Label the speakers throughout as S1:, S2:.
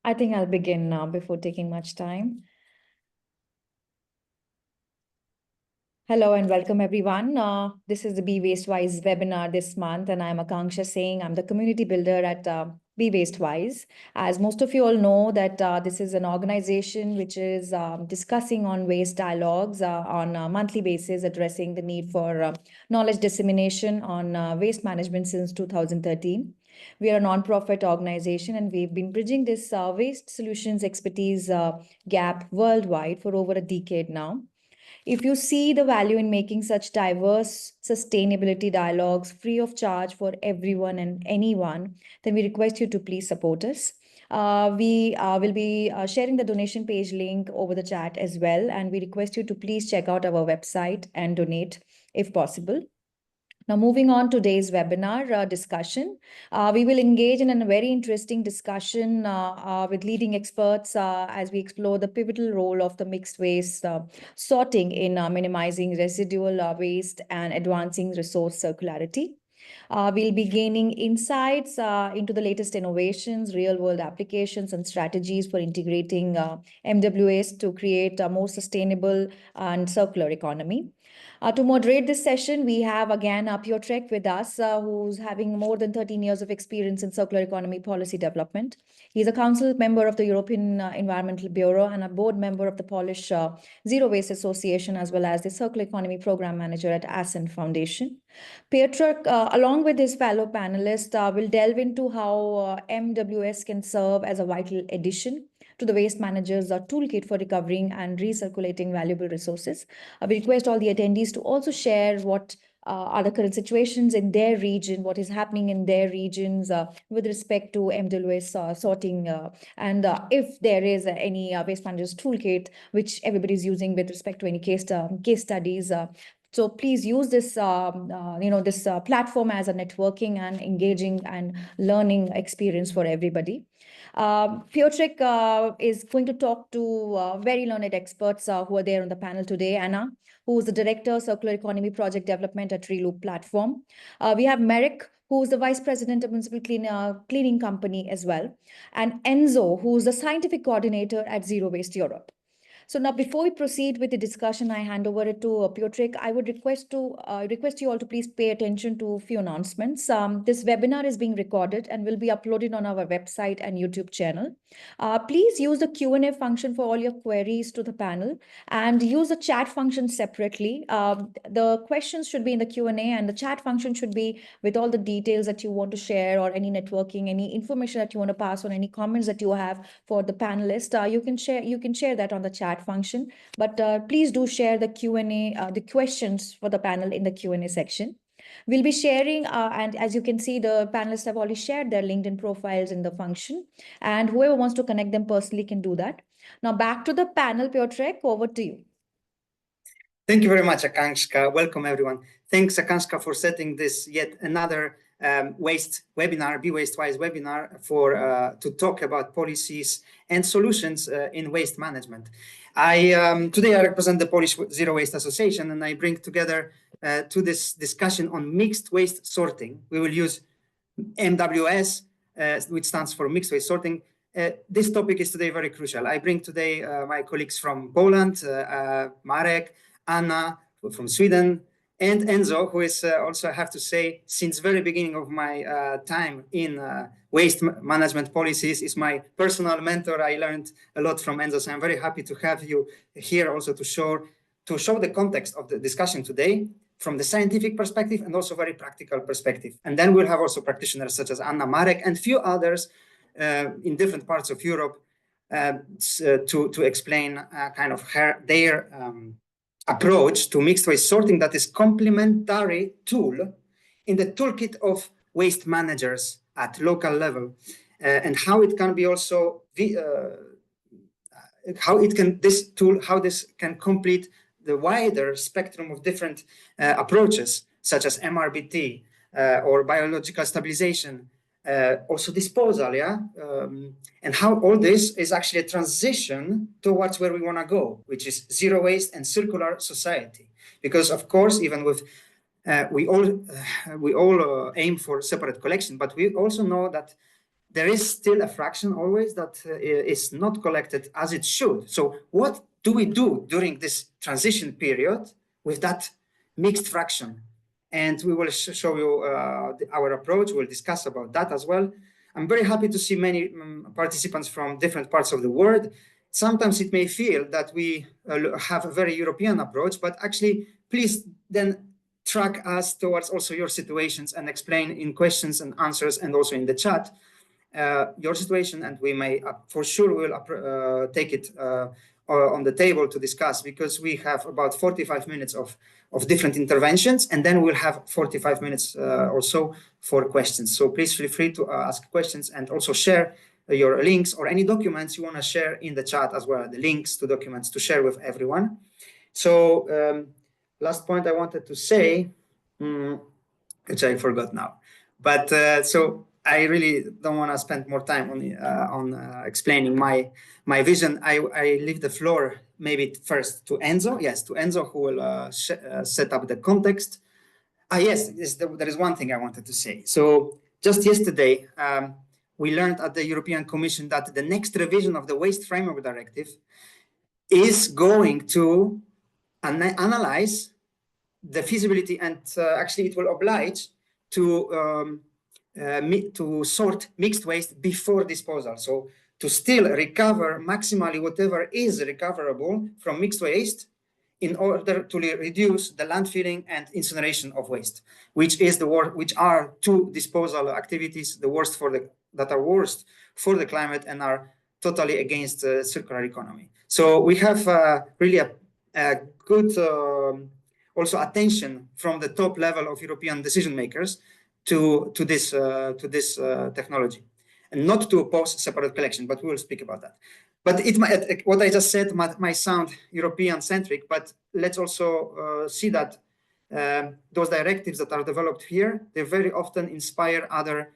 S1: I think I'll begin now before taking much time. Hello and welcome everyone. This is the Be Waste Wise webinar this month, and I'm Akanksha Singh. I'm the community builder at Be Waste Wise. As most of you all know that this is an organization which is discussing on waste dialogues on a monthly basis, addressing the need for knowledge dissemination on waste management since 2013. We are a non-profit organization, and we've been bridging this waste solutions expertise gap worldwide for over a decade now. If you see the value in making such diverse sustainability dialogues free of charge for everyone and anyone, then we request you to please support us. We will be sharing the donation page link over the chat as well, and we request you to please check out our website and donate if possible. Now, moving on to today's webinar discussion, we will engage in a very interesting discussion with leading experts as we explore the pivotal role of the mixed waste sorting in minimizing residual waste and advancing resource circularity. We'll be gaining insights into the latest innovations, real-world applications, and strategies for integrating MWAs to create a more sustainable and circular economy. To moderate this session, we have again Piotrek with us, who's having more than 13 years of experience in circular economy policy development. He's a council member of the European Environmental Bureau and a board member of the Polish Zero Waste Association, as well as the Circular Economy Program Manager at ASEN Foundation. Piotrek, along with his fellow panelists, will delve into how MWS can serve as a vital addition to the waste managers' toolkit for recovering and recirculating valuable resources. We request all the attendees to also share what are the current situations in their region, what is happening in their regions with respect to MWS sorting, and if there is any waste managers toolkit which everybody is using with respect to any case studies. So please use this, this platform as a networking and engaging and learning experience for everybody. Piotrek is going to talk to very learned experts who are there on the panel today. Anna, who is the Director, Circular Economy Project Development at Reloop Platform. We have Merrick, who is the Vice President of Municipal Cleaning Company as well. And Enzo, who is the Scientific Coordinator at Zero Waste Europe. So now, before we proceed with the discussion, I hand over it to Piotrek. I would request you all to please pay attention to a few announcements. This webinar is being recorded and will be uploaded on our website and YouTube channel. Please use the Q&A function for all your queries to the panel, and use the chat function separately. The questions should be in the Q&A, and the chat function should be with all the details that you want to share, or any networking, any information that you want to pass on, any comments that you have for the panelist. You can share that on the chat function, but please do share the Q&A, the questions for the panel in the Q&A section. We'll be sharing, and as you can see, the panelists have already shared their LinkedIn profiles in the function, and whoever wants to connect them personally can do that. Now back to the panel, Piotrek, over to you.
S2: Thank you very much, Akanksha. Welcome, everyone. Thanks, Akanksha, for setting this yet another waste webinar, Be Waste Wise webinar, to talk about policies and solutions in waste management. Today I represent the Polish Zero Waste Association, and I bring together to this discussion on mixed waste sorting. We will use MWS, which stands for mixed waste sorting. This topic is today very crucial. I bring today my colleagues from Poland, Marek, Anna from Sweden, and Enzo, who is also, I have to say, since very beginning of my time in waste management policies, is my personal mentor. I learned a lot from Enzo, so I'm very happy to have you here also to show the context of the discussion today from the scientific perspective and also very practical perspective. And then we'll have also practitioners such as Anna, Marek, and few others in different parts of Europe to explain kind of their approach to mixed waste sorting that is complementary tool in the toolkit of waste managers at local level, and how it can be also how this can complete the wider spectrum of different approaches such as MRBT or biological stabilization, also disposal, and how all this is actually a transition towards where we want to go, which is zero waste and circular society. Because of course, even with we all aim for separate collection, but we also know that there is still a fraction always that is not collected as it should. So what do we do during this transition period with that mixed fraction? And we will show you our approach. We'll discuss about that as well. I'm very happy to see many participants from different parts of the world. Sometimes it may feel that we have a very European approach, but actually, please then track us towards also your situations and explain in questions and answers and also in the chat your situation, and we may for sure will take it on the table to discuss, because we have about 45 minutes of different interventions, and then we'll have 45 minutes or so for questions. So please feel free to ask questions and also share your links or any documents you want to share in the chat as well, the links to documents to share with everyone. So last point I wanted to say, which I forgot now, but so I really don't want to spend more time on explaining my vision. I leave the floor maybe first to Enzo. Yes, to Enzo, who will set up the context. Yes, there is one thing I wanted to say. So just yesterday, we learned at the European Commission that the next revision of the Waste Framework Directive is going to analyze the feasibility, and actually it will oblige to sort mixed waste before disposal. So to still recover maximally whatever is recoverable from mixed waste in order to reduce the landfilling and incineration of waste, which are two disposal activities, that are worst for the climate and are totally against circular economy. So we have really a good also attention from the top level of European decision makers to this technology, and not to oppose separate collection, but we will speak about that. But what I just said might sound European-centric, but let's also see that those directives that are developed here, they very often inspire other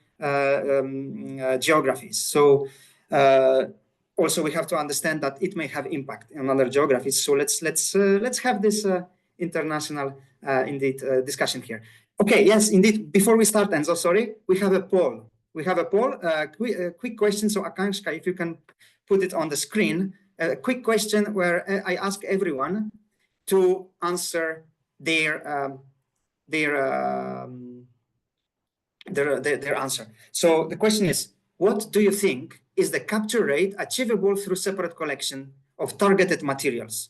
S2: geographies. So also we have to understand that it may have impact on other geographies. So let's have this international discussion here. Okay, yes, indeed. Before we start, Enzo, sorry, we have a poll. Quick question. So Akanshka, if you can put it on the screen, a quick question where I ask everyone to answer their answer. So the question is, what do you think is the capture rate achievable through separate collection of targeted materials?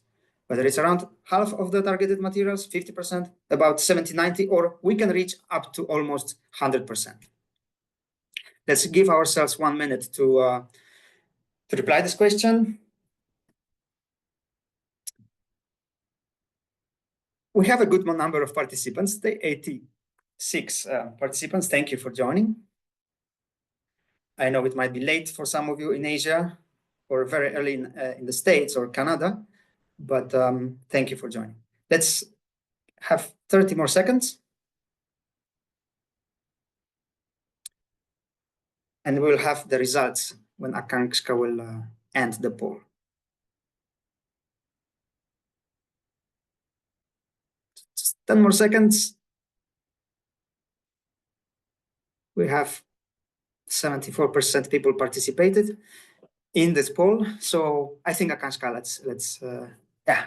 S2: Whether it's around half of the targeted materials, 50%, about 70, 90, or we can reach up to almost 100%. Let's give ourselves 1 minute to reply this question. We have a good number of participants, the 86 participants. Thank you for joining. I know it might be late for some of you in Asia, or very early in the States or Canada, but thank you for joining. Let's have 30 more seconds. And we'll have the results when Akanshka will end the poll. Just 10 more seconds. We have 74% people participated in this poll. So I think Akanshka, let's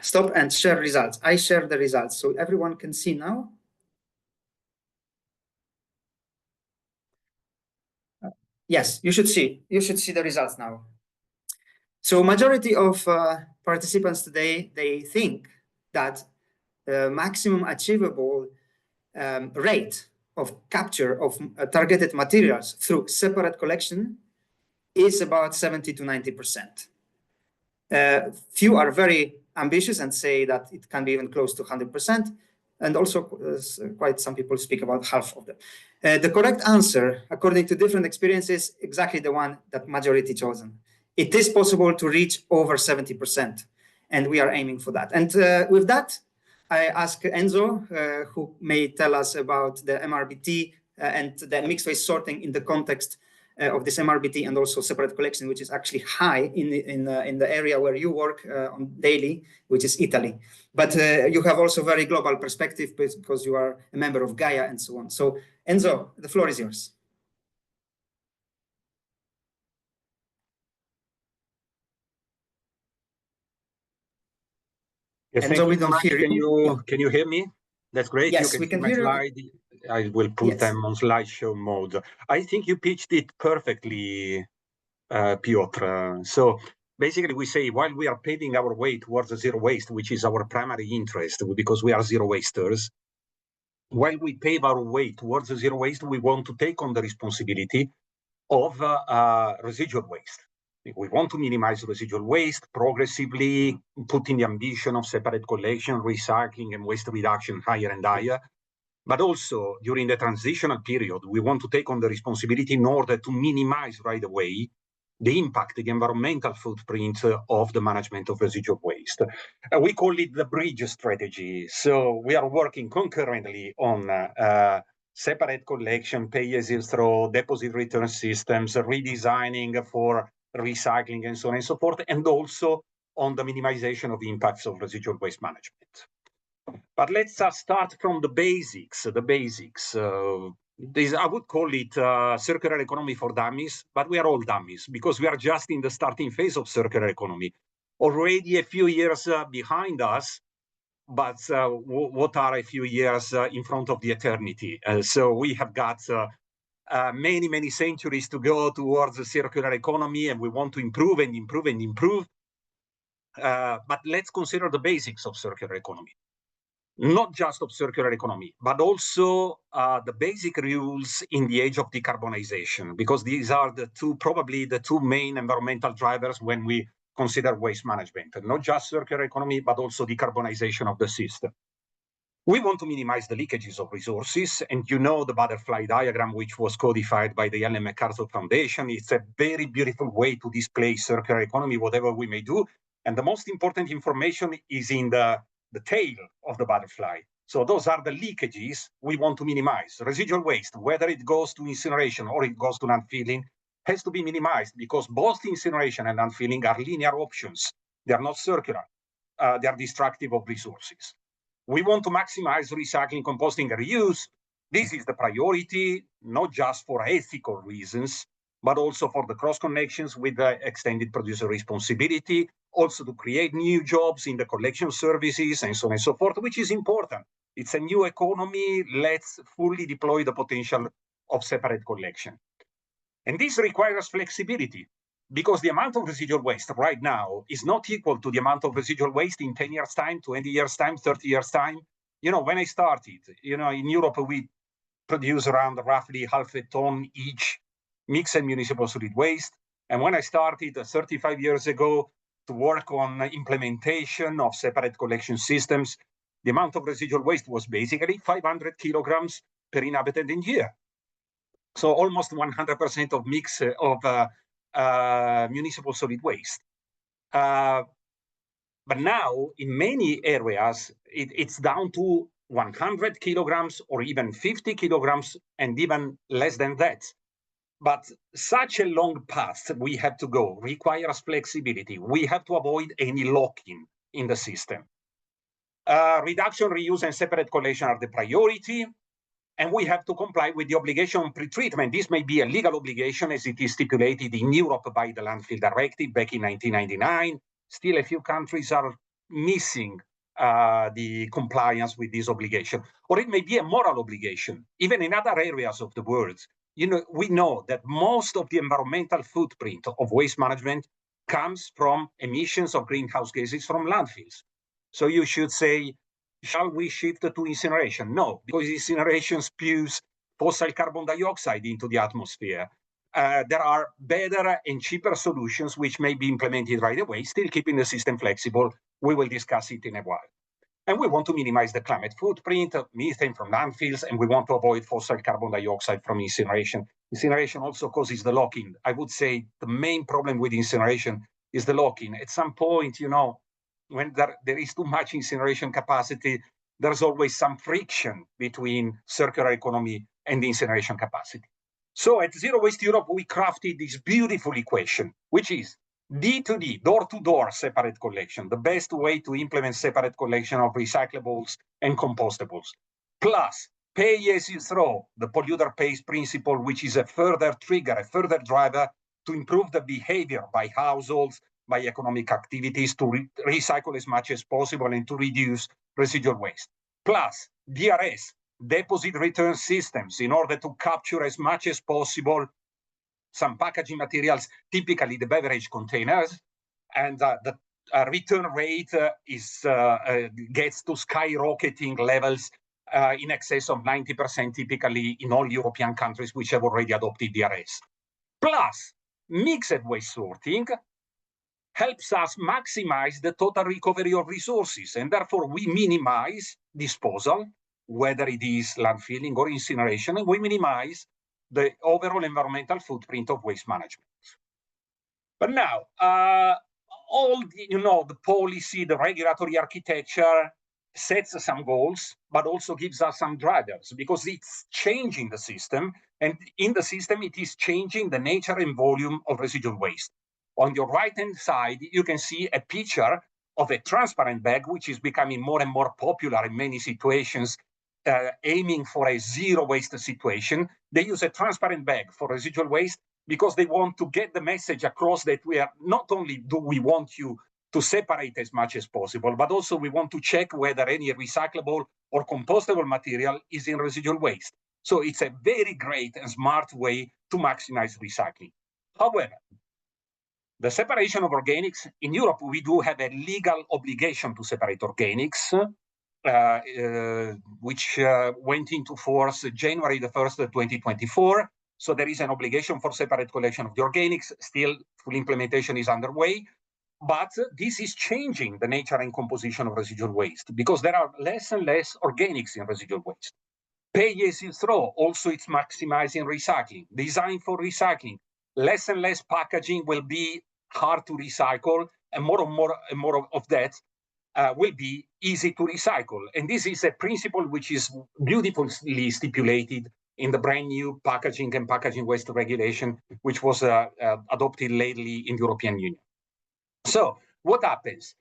S2: stop and share results. I share the results so everyone can see now. Yes, you should see the results now. So majority of participants today, they think that the maximum achievable rate of capture of targeted materials through separate collection is about 70 to 90%. Few are very ambitious and say that it can be even close to 100%. And also quite some people speak about half of them. The correct answer, according to different experiences, exactly the one that majority chosen. It is possible to reach over 70%, and we are aiming for that. And with that, I ask Enzo, who may tell us about the MRBT and the mixed waste sorting in the context of this MRBT and also separate collection, which is actually high in the area where you work on daily, which is Italy. But you have also very global perspective because you are a member of Gaia and so on. So Enzo, the floor is yours.
S3: Yes,
S2: and so we don't hear you.
S3: Can you hear me? That's great.
S2: Yes,
S3: you can
S2: we can
S3: see my
S2: hear
S3: slide. I will put
S2: Yes.
S3: them on slideshow mode. I think you pitched it perfectly, Piotr. So basically, we say while we are paving our way towards zero waste, which is our primary interest, because we are zero wasters, while we pave our way towards zero waste, we want to take on the responsibility of residual waste. We want to minimize residual waste progressively, putting the ambition of separate collection, recycling, and waste reduction higher and higher. But also, during the transitional period, we want to take on the responsibility in order to minimize right away the impact, the environmental footprint of the management of residual waste. We call it the bridge strategy. So we are working concurrently on separate collection, pay-as-you-throw, deposit return systems, redesigning for recycling, and so on and so forth, and also on the minimization of impacts of residual waste management. But let's start from the basics. I would call it circular economy for dummies, but we are all dummies because we are just in the starting phase of circular economy. Already a few years behind us, but what are a few years in front of the eternity? So we have got many, many centuries to go towards the circular economy, and we want to improve and improve and improve. But let's consider the basics of circular economy. Not just of circular economy, but also the basic rules in the age of decarbonization, because these are probably the two main environmental drivers when we consider waste management, not just circular economy, but also decarbonization of the system. We want to minimize the leakages of resources, and you know the butterfly diagram, which was codified by the Ellen MacArthur Foundation. It's a very beautiful way to display circular economy, whatever we may do. And the most important information is in the tail of the butterfly. So those are the leakages we want to minimize. Residual waste, whether it goes to incineration or it goes to landfilling, has to be minimized because both incineration and landfilling are linear options. They are not circular. They are destructive of resources. We want to maximize recycling, composting, and reuse. This is the priority, not just for ethical reasons, but also for the cross connections with the extended producer responsibility, also to create new jobs in the collection services and so on and so forth, which is important. It's a new economy. Let's fully deploy the potential of separate collection. And this requires flexibility because the amount of residual waste right now is not equal to the amount of residual waste in 10 years' time, 20 years' time, 30 years' time. You know, when I started, in Europe, we produce around roughly 0.5 ton each mixed and municipal solid waste. And when I started 35 years ago to work on implementation of separate collection systems, the amount of residual waste was basically 500 kilograms per inhabitant in year. So almost 100% of mix of municipal solid waste. But now, in many areas, it's down to 100 kilograms or even 50 kilograms and even less than that. But such a long path we have to go requires flexibility. We have to avoid any lock-in in the system. Reduction, reuse, and separate collection are the priority. And we have to comply with the obligation on pretreatment. This may be a legal obligation as it is stipulated in Europe by the Landfill Directive back in 1999. Still, a few countries are missing the compliance with this obligation. Or it may be a moral obligation. Even in other areas of the world, we know that most of the environmental footprint of waste management comes from emissions of greenhouse gases from landfills. So you should say, shall we shift to incineration? No, because incineration spews fossil carbon dioxide into the atmosphere. There are better and cheaper solutions which may be implemented right away, still keeping the system flexible. We will discuss it in a while. And we want to minimize the climate footprint of methane from landfills, and we want to avoid fossil carbon dioxide from incineration. Incineration also causes the lock-in. I would say the main problem with incineration is the lock-in. At some point, when there is too much incineration capacity, there's always some friction between circular economy and the incineration capacity. So at Zero Waste Europe, we crafted this beautiful equation, which is D2D, door-to-door separate collection, the best way to implement separate collection of recyclables and compostables, plus pay-as-you-throw, the polluter pays principle, which is a further trigger, a further driver to improve the behavior by households, by economic activities to recycle as much as possible and to reduce residual waste. Plus, DRS, deposit return systems, in order to capture as much as possible some packaging materials, typically the beverage containers, and the return rate gets to skyrocketing levels in excess of 90%, typically in all European countries which have already adopted DRS. Plus, mixed waste sorting helps us maximize the total recovery of resources, and therefore we minimize disposal, whether it is landfilling or incineration, and we minimize the overall environmental footprint of waste management. But now, all the policy, the regulatory architecture sets some goals, but also gives us some drivers, because it's changing the system, and in the system it is changing the nature and volume of residual waste. On your right-hand side, you can see a picture of a transparent bag, which is becoming more and more popular in many situations, aiming for a zero waste situation. They use a transparent bag for residual waste because they want to get the message across that we are not only do we want you to separate as much as possible, but also we want to check whether any recyclable or compostable material is in residual waste. So it's a very great and smart way to maximize recycling. However, the separation of organics, in Europe, we do have a legal obligation to separate organics, which went into force January the 1st, 2024. So there is an obligation for separate collection of the organics. Still, full implementation is underway. But this is changing the nature and composition of residual waste because there are less and less organics in residual waste. Pay as you throw, also it's maximizing recycling. Design for recycling. Less and less packaging will be hard to recycle, and more of that will be easy to recycle. And this is a principle which is beautifully stipulated in the brand new packaging and packaging waste regulation, which was adopted lately in the European Union. So what happens?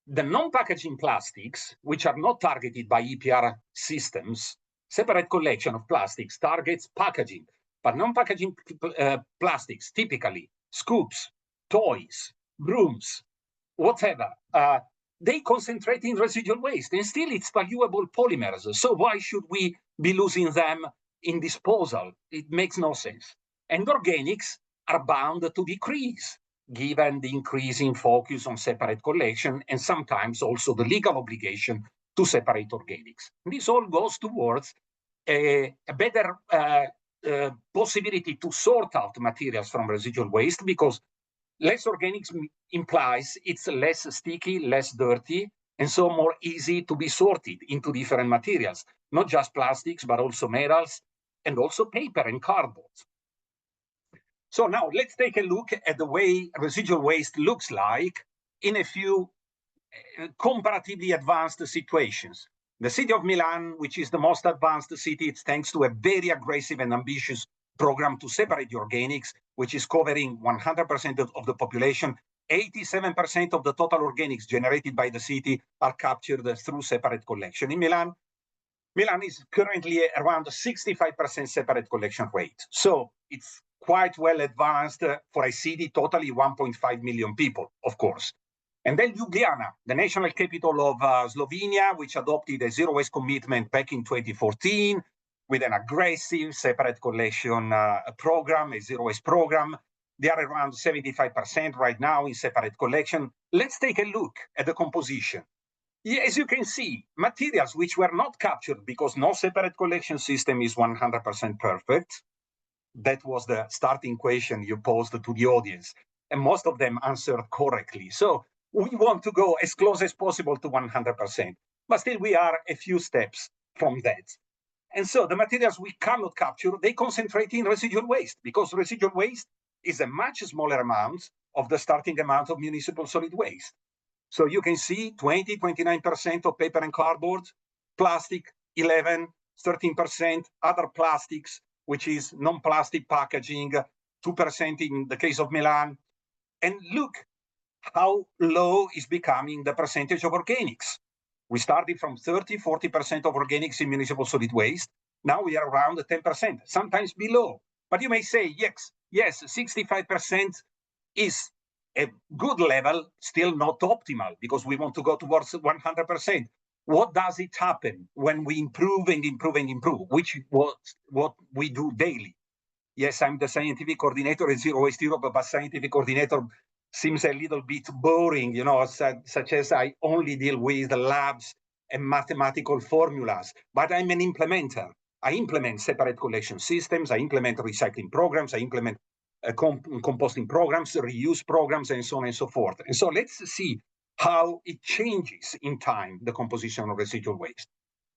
S3: The non-packaging plastics, which are not targeted by EPR systems, separate collection of plastics targets packaging, but non-packaging plastics, typically scoops, toys, brooms, whatever, they concentrate in residual waste, and still it's valuable polymers. So why should we be losing them in disposal? It makes no sense. And organics are bound to decrease, given the increasing focus on separate collection and sometimes also the legal obligation to separate organics. This all goes towards a better possibility to sort out materials from residual waste, because less organics implies it's less sticky, less dirty, and so more easy to be sorted into different materials, not just plastics, but also metals, and also paper and cardboard. So now let's take a look at the way residual waste looks like in a few comparatively advanced situations. The city of Milan, which is the most advanced city, it's thanks to a very aggressive and ambitious program to separate the organics, which is covering 100% of the population. 87% of the total organics generated by the city are captured through separate collection. In Milan is currently around 65% separate collection rate. So it's quite well advanced for a city, totally 1.5 million people, of course. And then Ljubljana, the national capital of Slovenia, which adopted a zero waste commitment back in 2014 with an aggressive separate collection program, a zero waste program. They are around 75% right now in separate collection. Let's take a look at the composition. As you can see, materials which were not captured because no separate collection system is 100% perfect. That was the starting question you posed to the audience, and most of them answered correctly. So we want to go as close as possible to 100%, but still we are a few steps from that. And so the materials we cannot capture, they concentrate in residual waste, because residual waste is a much smaller amount of the starting amount of municipal solid waste. So you can see 29% of paper and cardboard, plastic 11, 13%, other plastics, which is non-plastic packaging, 2% in the case of Milan. And look how low is becoming the percentage of organics. We started from 30, 40% of organics in municipal solid waste. Now we are around 10%, sometimes below. But you may say, yes, 65% is a good level, still not optimal, because we want to go towards 100%. What does it happen when we improve and improve and improve, which was what we do daily? Yes, I'm the scientific coordinator at Zero Waste Europe, but scientific coordinator seems a little bit boring, you know, such as I only deal with labs and mathematical formulas, but I'm an implementer. I implement separate collection systems, I implement recycling programs, I implement composting programs, reuse programs, and so on and so forth. And so let's see how it changes in time, the composition of residual waste.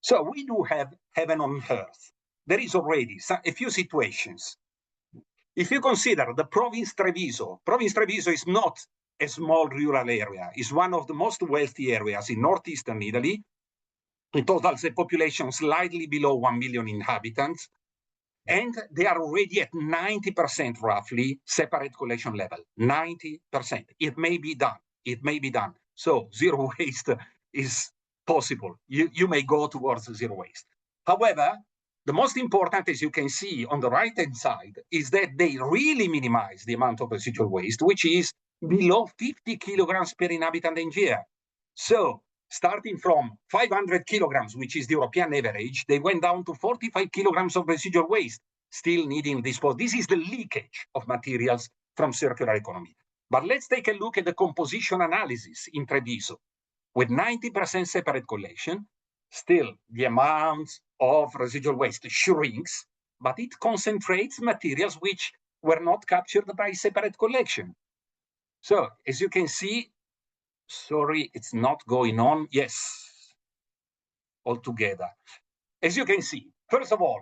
S3: So we do have heaven on earth. There is already a few situations. If you consider the province Treviso is not a small rural area. It's one of the most wealthy areas in northeastern Italy. It totals a population slightly below 1 million inhabitants, and they are already at 90% roughly separate collection level. 90%. It may be done. It may be done. So zero waste is possible. You may go towards zero waste. However, the most important, as you can see on the right-hand side, is that they really minimize the amount of residual waste, which is below 50 kilograms per inhabitant and year. So starting from 500 kilograms, which is the European average, they went down to 45 kilograms of residual waste, still needing disposal. This is the leakage of materials from circular economy. But let's take a look at the composition analysis in Treviso. With 90% separate collection, still the amount of residual waste shrinks, but it concentrates materials which were not captured by separate collection. So as you can see, sorry, it's not going on. Yes, all together. As you can see, first of all,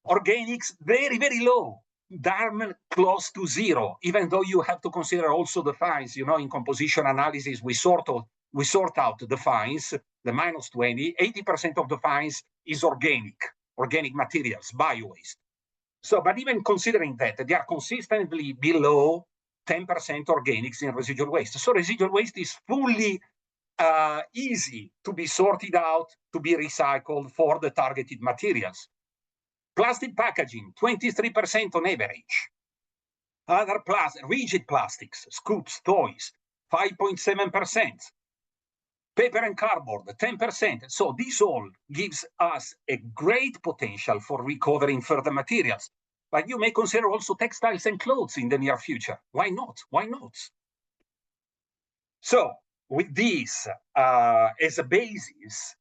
S3: organics very, very low, down close to zero, even though you have to consider also the fines. You know, in composition analysis, we sort out the fines, the minus 20, 80% of the fines is organic materials, bio-waste. So, but even considering that, they are consistently below 10% organics in residual waste. So residual waste is fully easy to be sorted out, to be recycled for the targeted materials. Plastic packaging, 23% on average. Other rigid plastics, scoops, toys, 5.7%. Paper and cardboard, 10%. So this all gives us a great potential for recovering further materials. But you may consider also textiles and clothes in the near future. Why not? Why not? So with this as a basis,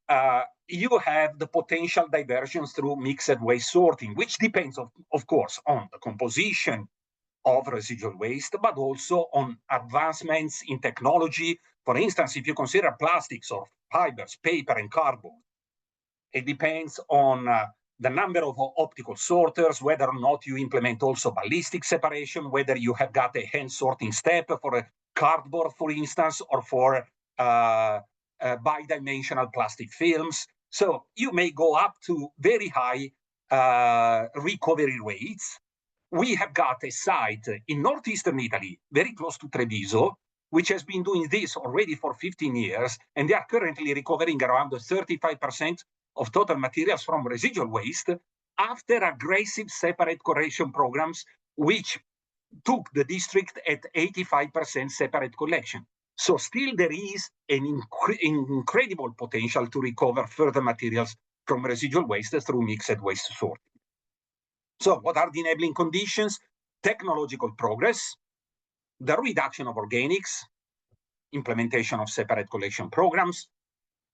S3: you have the potential diversions through mixed waste sorting, which depends, of course, on the composition of residual waste, but also on advancements in technology. For instance, if you consider plastics or fibers, paper and cardboard, it depends on the number of optical sorters, whether or not you implement also ballistic separation, whether you have got a hand sorting step for a cardboard, for instance, or for bidimensional plastic films. So you may go up to very high recovery rates. We have got a site in northeastern Italy, very close to Treviso, which has been doing this already for 15 years, and they are currently recovering around 35% of total materials from residual waste after aggressive separate collection programs, which took the district at 85% separate collection. So still there is an incredible potential to recover further materials from residual waste through mixed waste sorting. So what are the enabling conditions? Technological progress, the reduction of organics, implementation of separate collection programs,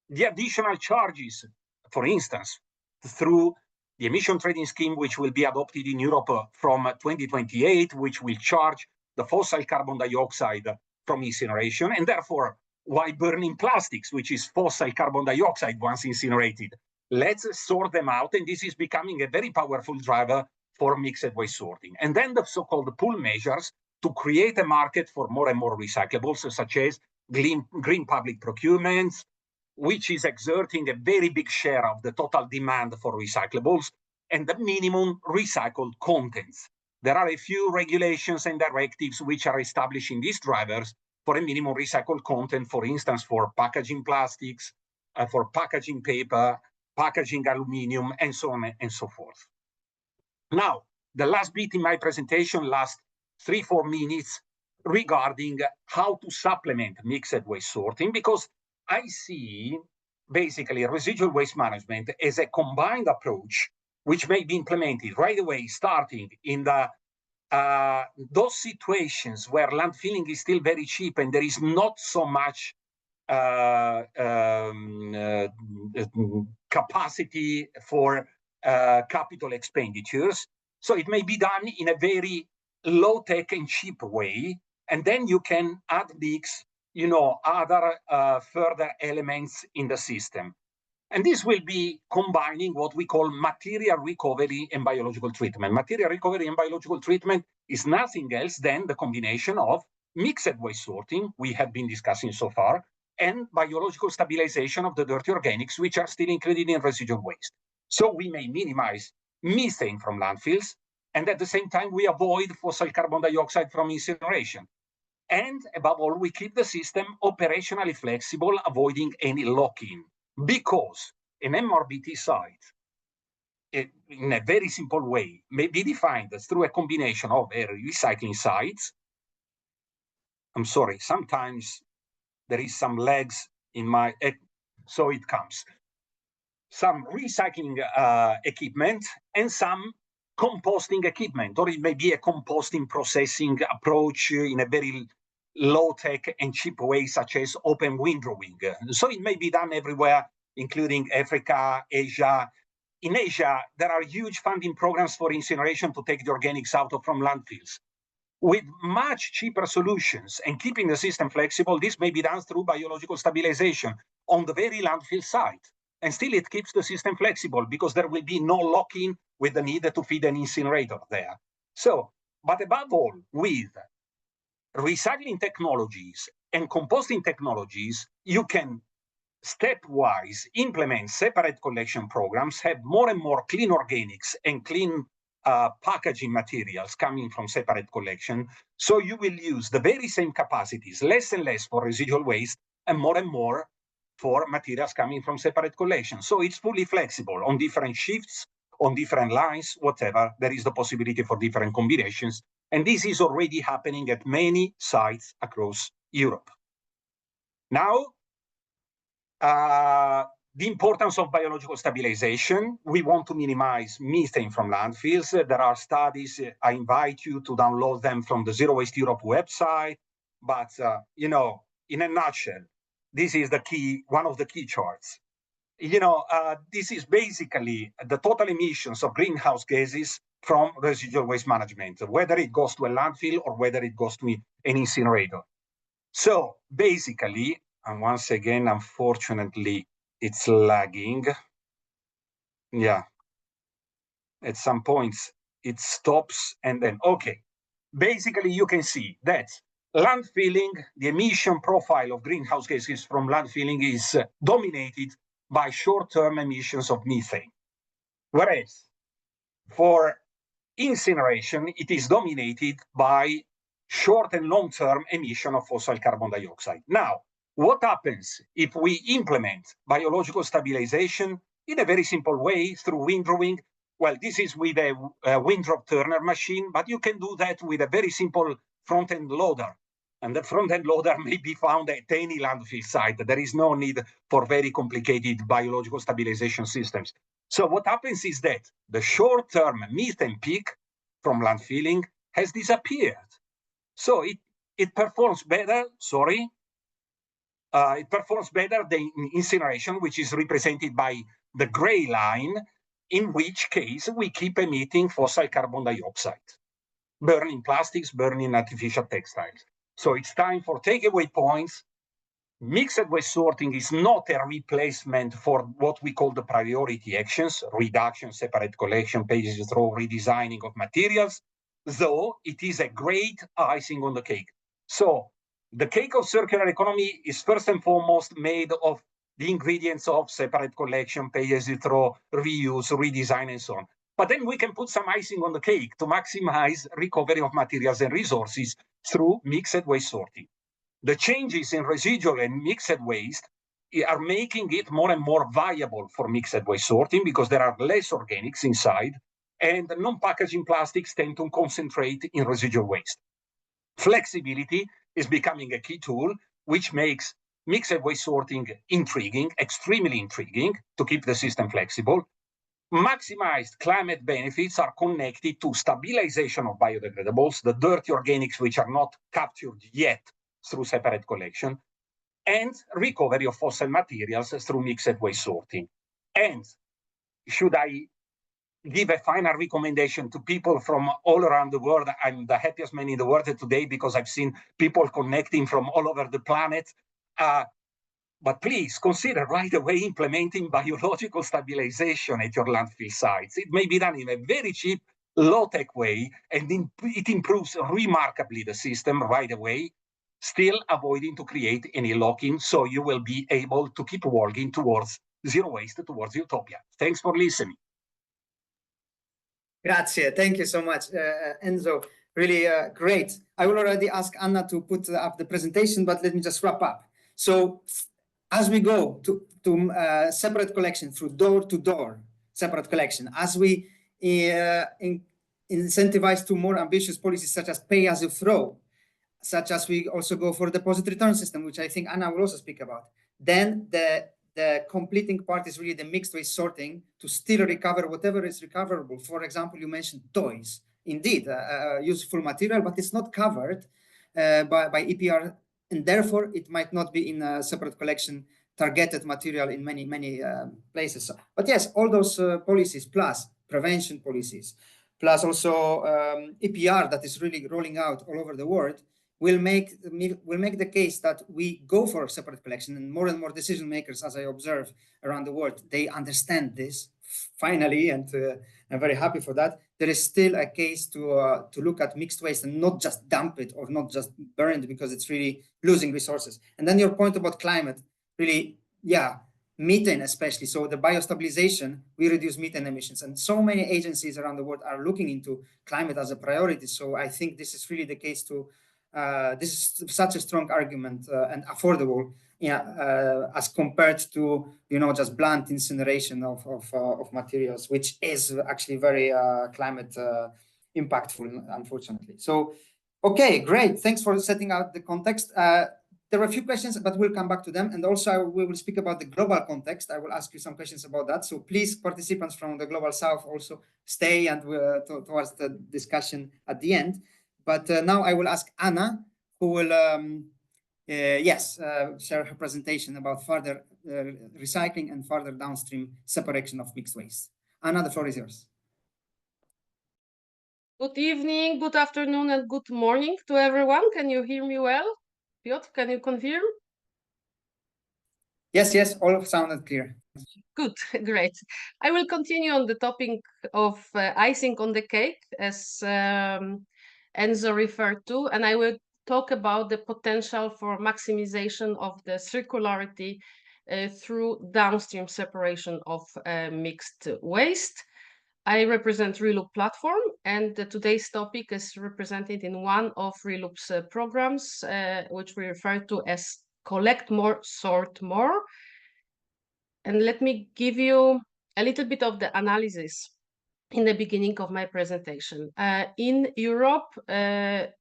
S3: the additional charges, for instance, through the emission trading scheme, which will be adopted in Europe from 2028, which will charge the fossil carbon dioxide from incineration, and therefore, why burning plastics, which is fossil carbon dioxide once incinerated? Let's sort them out, and this is becoming a very powerful driver for mixed waste sorting. And then the so-called pull measures to create a market for more and more recyclables, such as green public procurements, which is exerting a very big share of the total demand for recyclables, and the minimum recycled contents. There are a few regulations and directives which are establishing these drivers for a minimum recycled content, for instance, for packaging plastics, for packaging paper, packaging aluminum, and so on and so forth. Now, the last bit in my presentation, last 3-4 minutes, regarding how to supplement mixed waste sorting, because I see basically residual waste management as a combined approach which may be implemented right away, starting in the those situations where landfilling is still very cheap and there is not so much capacity for capital expenditures. So it may be done in a very low-tech and cheap way, and then you can add mix, other further elements in the system. And this will be combining what we call material recovery and biological treatment. Material recovery and biological treatment is nothing else than the combination of mixed waste sorting we have been discussing so far, and biological stabilization of the dirty organics, which are still included in residual waste. So we may minimize methane from landfills, and at the same time, we avoid fossil carbon dioxide from incineration. And above all, we keep the system operationally flexible, avoiding any lock-in. Because an MRBT site, in a very simple way, may be defined as through a combination of recycling sites. I'm sorry, sometimes there is some lags in my, so it comes. Some recycling equipment and some composting equipment, or it may be a composting processing approach in a very low-tech and cheap way, such as open windrowing. So it may be done everywhere, including Africa, Asia. In Asia, there are huge funding programs for incineration to take the organics out from landfills. With much cheaper solutions and keeping the system flexible, this may be done through biological stabilization on the very landfill site. And still it keeps the system flexible because there will be no lock-in with the need to feed an incinerator there. So, but above all, with recycling technologies and composting technologies, you can stepwise implement separate collection programs, have more and more clean organics and clean packaging materials coming from separate collection. So you will use the very same capacities, less and less for residual waste and more for materials coming from separate collection. So it's fully flexible on different shifts, on different lines, whatever. There is the possibility for different combinations. And this is already happening at many sites across Europe. Now, the importance of biological stabilization. We want to minimize methane from landfills. There are studies. I invite you to download them from the Zero Waste Europe website. But, in a nutshell, this is the key, one of the key charts. This is basically the total emissions of greenhouse gases from residual waste management, whether it goes to a landfill or whether it goes to an incinerator. So basically, and once again, unfortunately, it's lagging. Yeah. At some points, it stops and then, okay. Basically, you can see that landfilling, the emission profile of greenhouse gases from landfilling is dominated by short-term emissions of methane. Whereas for incineration, it is dominated by short and long-term emission of fossil carbon dioxide. Now, what happens if we implement biological stabilization in a very simple way through windrowing? Well, this is with a windrow turner machine, but you can do that with a very simple front-end loader. And the front-end loader may be found at any landfill site. There is no need for very complicated biological stabilization systems. So what happens is that the short-term methane peak from landfilling has disappeared. So it performs better, it performs better than incineration, which is represented by the gray line, in which case we keep emitting fossil carbon dioxide, burning plastics, burning artificial textiles. So it's time for takeaway points. Mixed waste sorting is not a replacement for what we call the priority actions, reduction, separate collection, pages throw, redesigning of materials, though it is a great icing on the cake. So the cake of circular economy is first and foremost made of the ingredients of separate collection, pay-as-you-throw, reuse, redesign, and so on. But then we can put some icing on the cake to maximize recovery of materials and resources through mixed waste sorting. The changes in residual and mixed waste are making it more and more viable for mixed waste sorting because there are less organics inside, and non-packaging plastics tend to concentrate in residual waste. Flexibility is becoming a key tool, which makes mixed waste sorting intriguing, extremely intriguing, to keep the system flexible. Maximized climate benefits are connected to stabilization of biodegradables, the dirty organics which are not captured yet through separate collection, and recovery of fossil materials through mixed waste sorting. And should I give a final recommendation to people from all around the world? I'm the happiest man in the world today because I've seen people connecting from all over the planet. But please consider right away implementing biological stabilization at your landfill sites. It may be done in a very cheap, low-tech way, and it improves remarkably the system right away, still avoiding to create any lock-in, so you will be able to keep working towards zero waste, towards utopia. Thanks for listening.
S2: Grazie. Thank you so much, Enzo. Really great. I will already ask Anna to put up the presentation, but let me just wrap up. So as we go to separate collection through door-to-door separate collection, as we incentivize to more ambitious policies such as pay-as-you-throw, such as we also go for deposit return system, which I think Anna will also speak about, then the completing part is really the mixed waste sorting to still recover whatever is recoverable. For example, you mentioned toys. Indeed, useful material, but it's not covered by EPR, and therefore it might not be in a separate collection targeted material in many places. But yes, all those policies plus prevention policies, plus also EPR that is really rolling out all over the world, will make the case that we go for separate collection, and more decision makers, as I observe around the world, they understand this finally, and I'm very happy for that. There is still a case to look at mixed waste and not just dump it or not just burn it because it's really losing resources. And then your point about climate, really, yeah, methane especially. So the biostabilization, we reduce methane emissions, and so many agencies around the world are looking into climate as a priority. So I think this is really the case to. This is such a strong argument and affordable, as compared to just blunt incineration of materials, which is actually very climate impactful, unfortunately. So, okay, great. Thanks for setting out the context. There were a few questions, but we'll come back to them. And also, we will speak about the global context. I will ask you some questions about that. So please, participants from the Global South, also stay and towards the discussion at the end. But now I will ask Anna, who will, share her presentation about further recycling and further downstream separation of mixed waste. Anna, the floor is yours.
S4: Good evening, good afternoon, and good morning to everyone. Can you hear me well? Piotr, can you confirm?
S2: Yes, all sounded clear.
S4: Good, great. I will continue on the topic of icing on the cake, as Enzo referred to, and I will talk about the potential for maximization of the circularity through downstream separation of mixed waste. I represent ReLoop platform, and today's topic is represented in one of ReLoop's programs, which we refer to as Collect More, Sort More. And let me give you a little bit of the analysis in the beginning of my presentation. In Europe,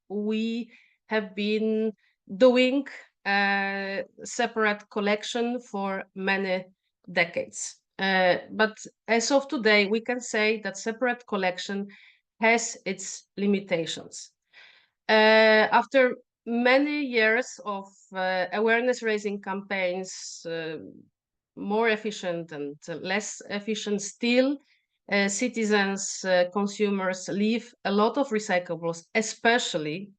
S4: we have been doing separate collection for many decades. But as of today, we can say that separate collection has its limitations. After many years of awareness-raising campaigns, more efficient and less efficient still, citizens, consumers leave a lot of recyclables, especially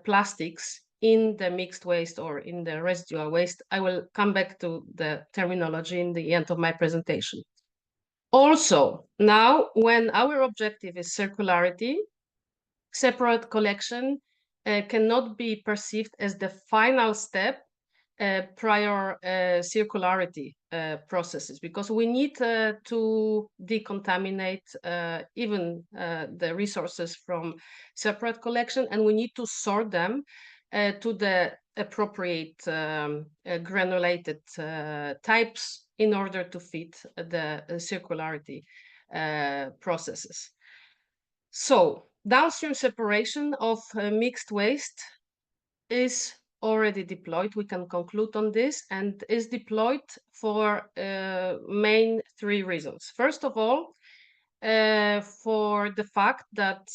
S4: plastics, in the mixed waste or in the residual waste. I will come back to the terminology in the end of my presentation. Also, now when our objective is circularity, separate collection cannot be perceived as the final step prior circularity processes, because we need to decontaminate even the resources from separate collection, and we need to sort them to the appropriate granulated types in order to fit the circularity processes. So downstream separation of mixed waste is already deployed. We can conclude on this, and is deployed for main three reasons. First of all, for the fact that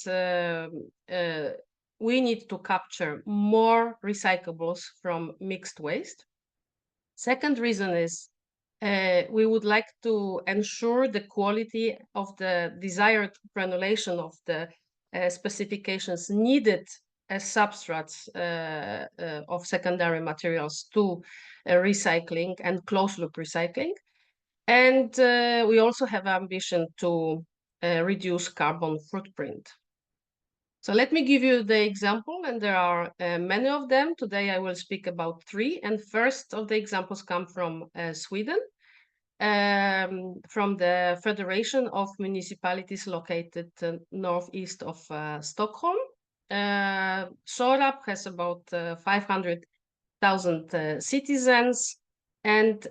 S4: we need to capture more recyclables from mixed waste. Second reason is we would like to ensure the quality of the desired granulation of the specifications needed as substrates of secondary materials to recycling and closed loop recycling. And we also have ambition to reduce carbon footprint. So let me give you the example, and there are many of them. Today I will speak about three, and first of the examples come from Sweden, from the Federation of Municipalities located northeast of Stockholm. SORAP has about 500,000 citizens, and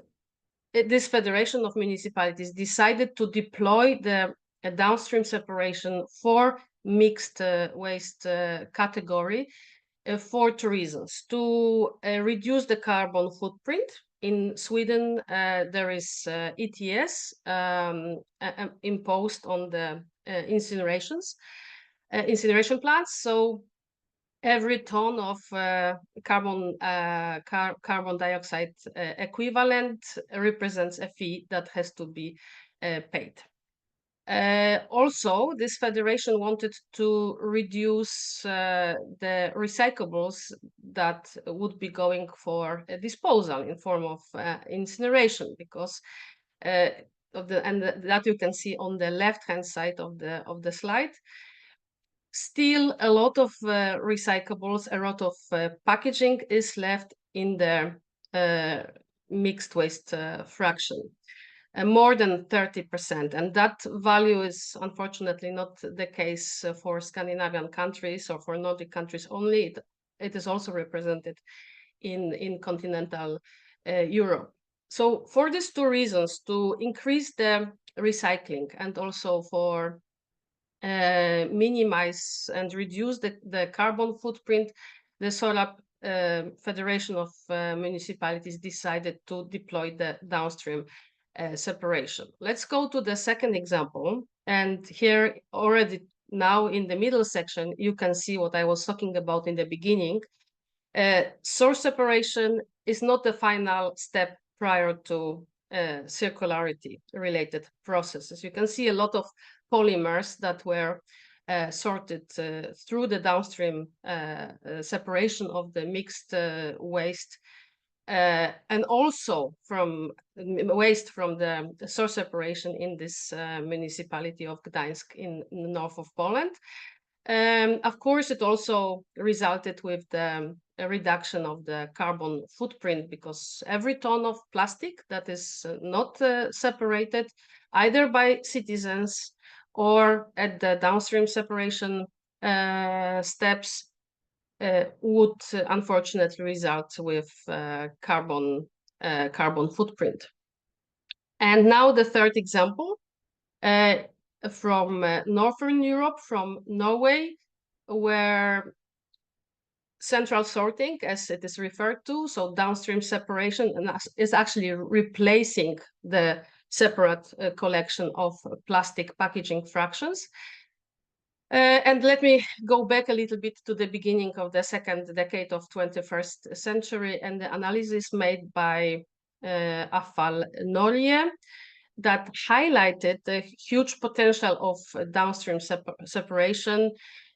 S4: this Federation of Municipalities decided to deploy the downstream separation for mixed waste category for two reasons. To reduce the carbon footprint. In Sweden, there is ETS imposed on the incineration plants. So every ton of carbon dioxide equivalent represents a fee that has to be paid. Also, this federation wanted to reduce the recyclables that would be going for disposal in form of incineration, because that you can see on the left-hand side of the slide. Still, a lot of recyclables, a lot of packaging is left in the mixed waste fraction. More than 30%, and that value is unfortunately not the case for Scandinavian countries or for Nordic countries only. It is also represented in continental Europe. So for these two reasons, to increase the recycling and also for minimize and reduce the carbon footprint, the SORAP Federation of Municipalities decided to deploy the downstream separation. Let's go to the second example. And here already now in the middle section, you can see what I was talking about in the beginning. Source separation is not the final step prior to circularity related processes. You can see a lot of polymers that were sorted through the downstream separation of the mixed waste, and also from waste from the source separation in this municipality of Gdańsk in the north of Poland. Of course, it also resulted with the reduction of the carbon footprint, because every ton of plastic that is not separated either by citizens or at the downstream separation steps would unfortunately result with carbon footprint. And now the third example from Northern Europe, from Norway, where central sorting, as it is referred to, so downstream separation, is actually replacing the separate collection of plastic packaging fractions. And let me go back a little bit to the beginning of the second decade of 21st century and the analysis made by Afal Norje that highlighted the huge potential of downstream separation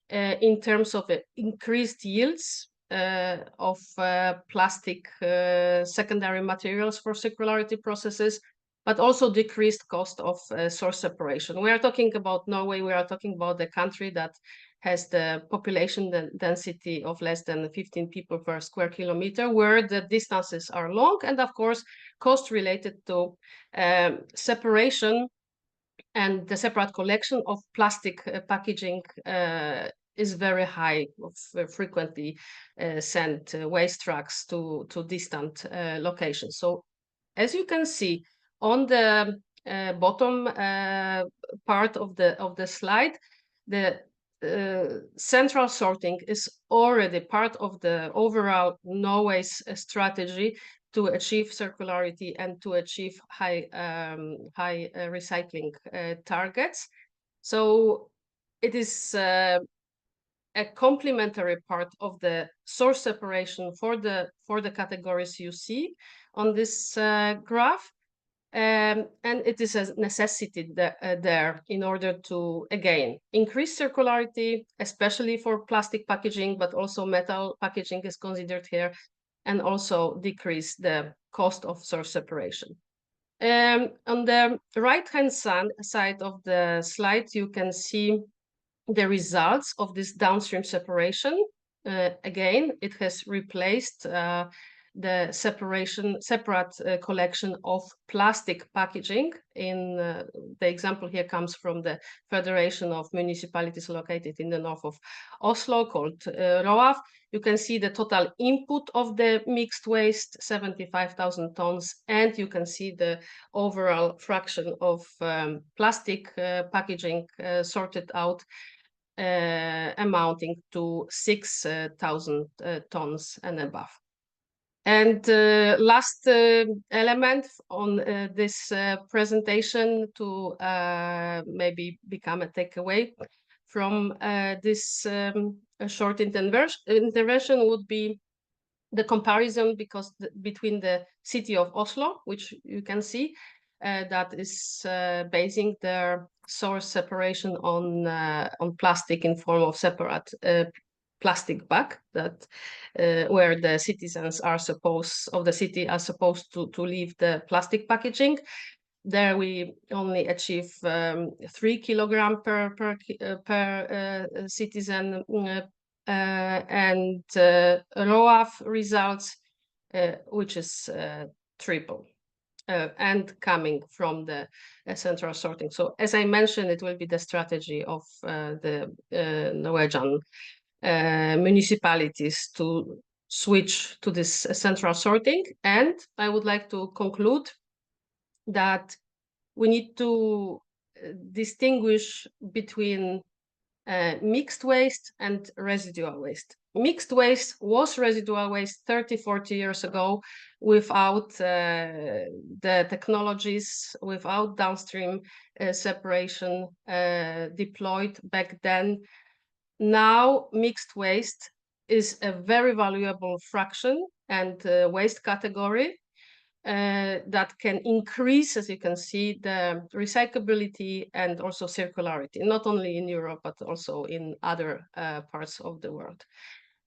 S4: in terms of increased yields of plastic secondary materials for circularity processes, but also decreased cost of source separation. We are talking about Norway, we are talking about the country that has the population density of less than 15 people per square kilometer, where the distances are long, and of course, cost related to separation and the separate collection of plastic packaging is very high, frequently sent waste trucks to distant locations. So as you can see, on the bottom part of the slide, the central sorting is already part of the overall no waste strategy to achieve circularity and to achieve high recycling targets. So it is a complementary part of the source separation for the categories you see on this graph. And it is a necessity there in order to, again, increase circularity, especially for plastic packaging, but also metal packaging is considered here, and also decrease the cost of source separation. On the right-hand side of the slide, you can see the results of this downstream separation. Again, it has replaced the separate collection of plastic packaging. In the example here comes from the Federation of Municipalities located in the north of Oslo, called ROAF. You can see the total input of the mixed waste, 75,000 tons, and you can see the overall fraction of plastic packaging sorted out, amounting to 6,000 tons and above. And last element on this presentation to maybe become a takeaway from this short intervention would be the comparison between the city of Oslo, which you can see, that is basing their source separation on plastic in form of separate plastic bag, that where the citizens are supposed to leave the plastic packaging. There we only achieve 3 kilograms per citizen, and ROAF results, which is triple, and coming from the central sorting. So as I mentioned, it will be the strategy of the Norwegian municipalities to switch to this central sorting. And I would like to conclude that we need to distinguish between mixed waste and residual waste. Mixed waste was residual waste 30-40 years ago without the technologies, without downstream separation deployed back then. Now mixed waste is a very valuable fraction and waste category that can increase, as you can see, the recyclability and also circularity, not only in Europe, but also in other parts of the world.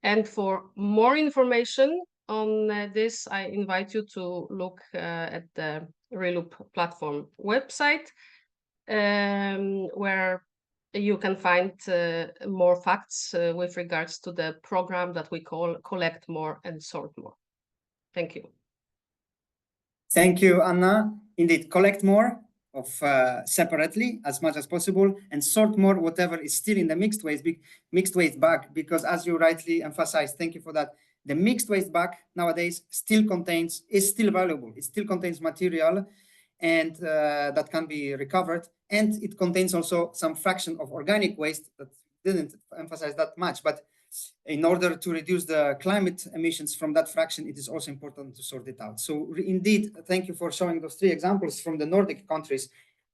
S4: And for more information on this, I invite you to look at the Reloop platform website, where you can find more facts with regards to the program that we call Collect More and Sort More. Thank you.
S2: Thank you, Anna. Indeed, collect more of separately as much as possible, and sort more whatever is still in the mixed waste bag, because as you rightly emphasized, thank you for that, the mixed waste bag nowadays is still valuable. It still contains material and that can be recovered, and it contains also some fraction of organic waste that didn't emphasize that much, but in order to reduce the climate emissions from that fraction, it is also important to sort it out. So indeed, thank you for showing those 3 examples from the Nordic countries.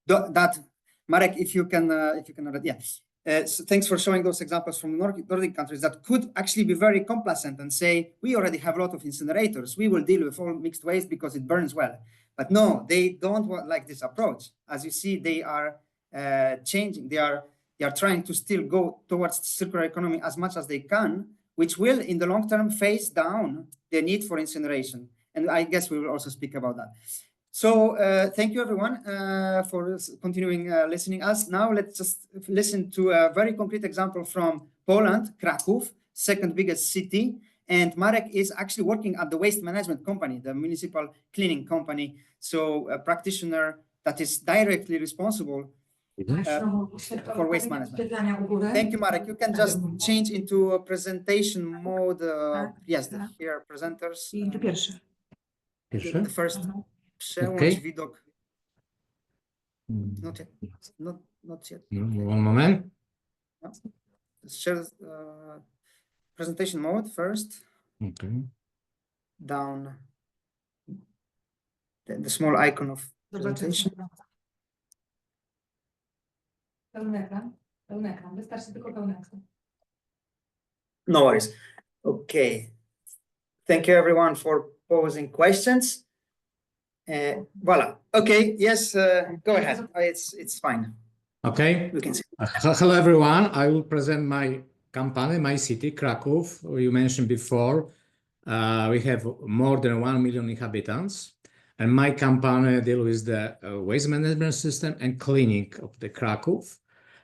S2: That, Marek, if you can already, yeah. So thanks for showing those examples from the Nordic countries that could actually be very complacent and say, we already have a lot of incinerators. We will deal with all mixed waste because it burns well. But no, they don't like this approach. As you see, they are changing. They are trying to still go towards circular economy as much as they can, which will, in the long term, phase down the need for incineration. And I guess we will also speak about that. So thank you, everyone, for continuing listening us. Now let's just listen to a very concrete example from Poland, Kraków, second biggest city. And Marek is actually working at the waste management company, the municipal cleaning company. So a practitioner that is directly responsible for waste management. Thank you, Marek. You can just change into a presentation mode. Yes, here presenters. The first przełącz widok. Not yet. Not yet.
S5: One moment.
S2: No. share presentation mode first.
S5: Okay.
S2: Down the small icon of presentation. No worries. Okay. Thank you everyone for posing questions. Voila. Okay. Yes. Go ahead. It's fine.
S5: Okay.
S2: We can see.
S5: Hello, everyone. I will present my company, my city, Krakow. You mentioned before, we have more than 1 million inhabitants, and my company deals with the waste management system and cleaning of the Krakow.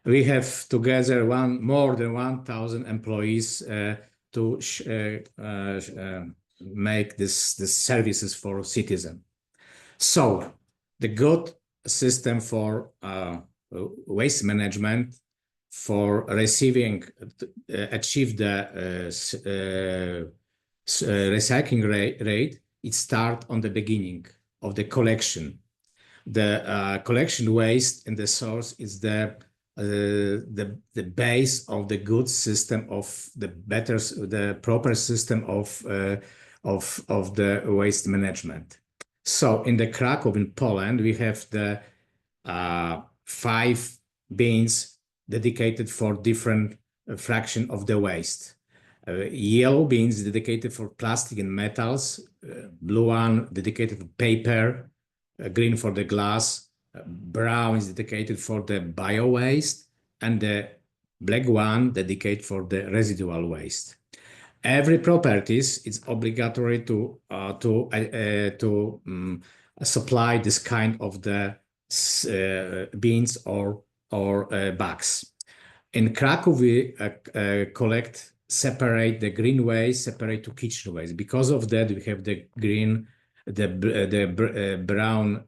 S5: We have together more than 1,000 employees to make this services for citizens. So the good system for waste management for receiving achieve the recycling rate, it starts on the beginning of the collection. The collection waste in the source is the base of the good system of the proper system of the waste management. So in the Krakow in Poland, we have the 5 bins dedicated for different fraction of the waste. Yellow bins dedicated for plastic and metals, blue one dedicated for paper, green for the glass, brown is dedicated for the bio waste, and the black one dedicated for the residual waste. Every properties is obligatory to supply this kind of the bins or bags. In Krakow, we separate the green waste, separate to kitchen waste. Because of that, we have the green, brown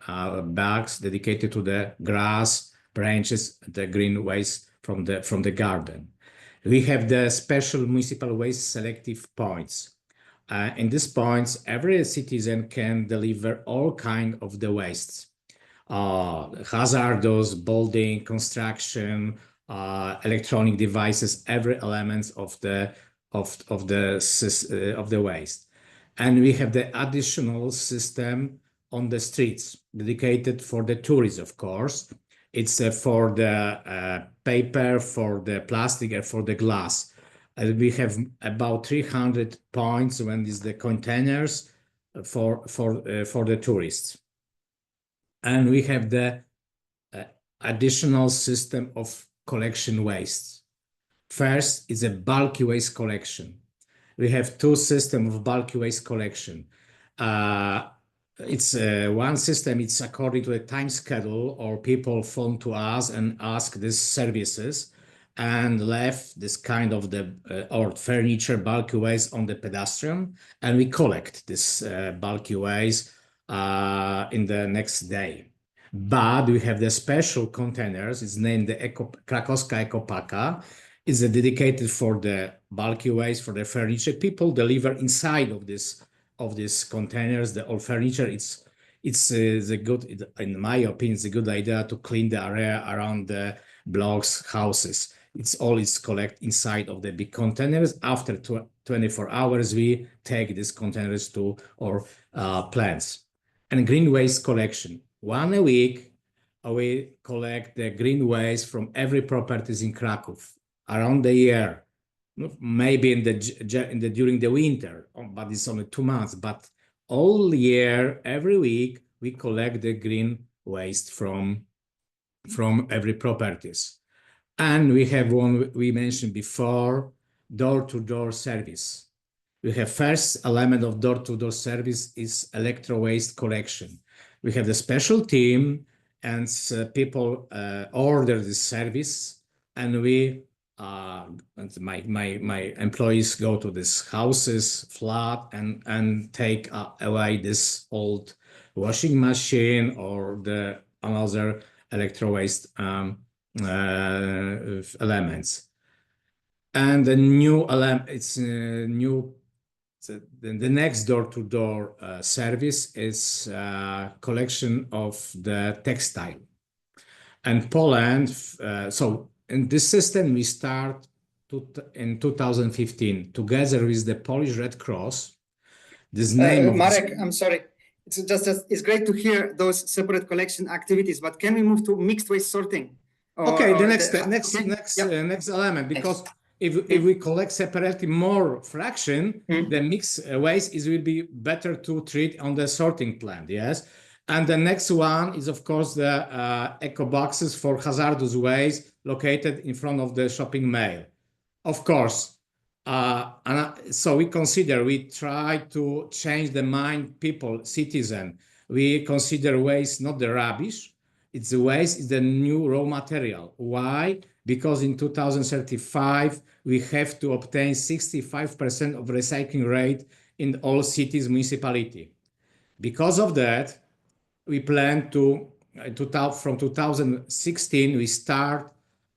S5: bags dedicated to the grass, branches, the green waste from the garden. We have the special municipal waste selective points. In these points, every citizen can deliver all kinds of the wastes. Hazardous, building, construction, electronic devices, every element of the waste. And we have the additional system on the streets dedicated for the tourists, of course. It's for the paper, for the plastic, and for the glass. We have about 300 points when it's the containers for the tourists. And we have the additional system of collection waste. First is a bulky waste collection. We have 2 systems of bulky waste collection. It's one system, it's according to a time schedule, or people phone to us and ask these services and left this kind of or furniture bulky waste on the pedestrian, and we collect this bulky waste in the next day. But we have the special containers, it's named the Krakowska Ekopaka. It's dedicated for the bulky waste, for the furniture. People deliver inside of these containers, the old furniture. It's a good, in my opinion, it's a good idea to clean the area around the blocks, houses. It's collect inside of the big containers. After 24 hours, we take these containers to our plants. And green waste collection. 1 a week, we collect the green waste from every properties in Krakow around the year. Maybe during the winter, but it's only 2 months. But all year, every week, we collect the green waste from every properties. And we have one we mentioned before, door-to-door service. We have first element of door-to-door service is electro waste collection. We have the special team, and people order this service, and my employees go to these houses, flat, and take away this old washing machine or the another electro waste elements. And the new element, it's new. The next door-to-door service is collection of the textile. And Poland, so in this system, we start in 2015 together with the Polish Red Cross. This name of
S2: Marek, I'm sorry. It's great to hear those separate collection activities, but can we move to mixed waste sorting?
S5: The next element, because if we collect separately more fraction, the mixed waste will be better to treat on the sorting plant. Yes. And the next one is, of course, the eco boxes for hazardous waste located in front of the shopping mall. Of course, so we try to change the mind people, citizen. We consider waste not the rubbish, it's the waste, is the new raw material. Why? Because in 2035, we have to obtain 65% of recycling rate in all cities, municipality. Because of that, we plan to, from 2016, we start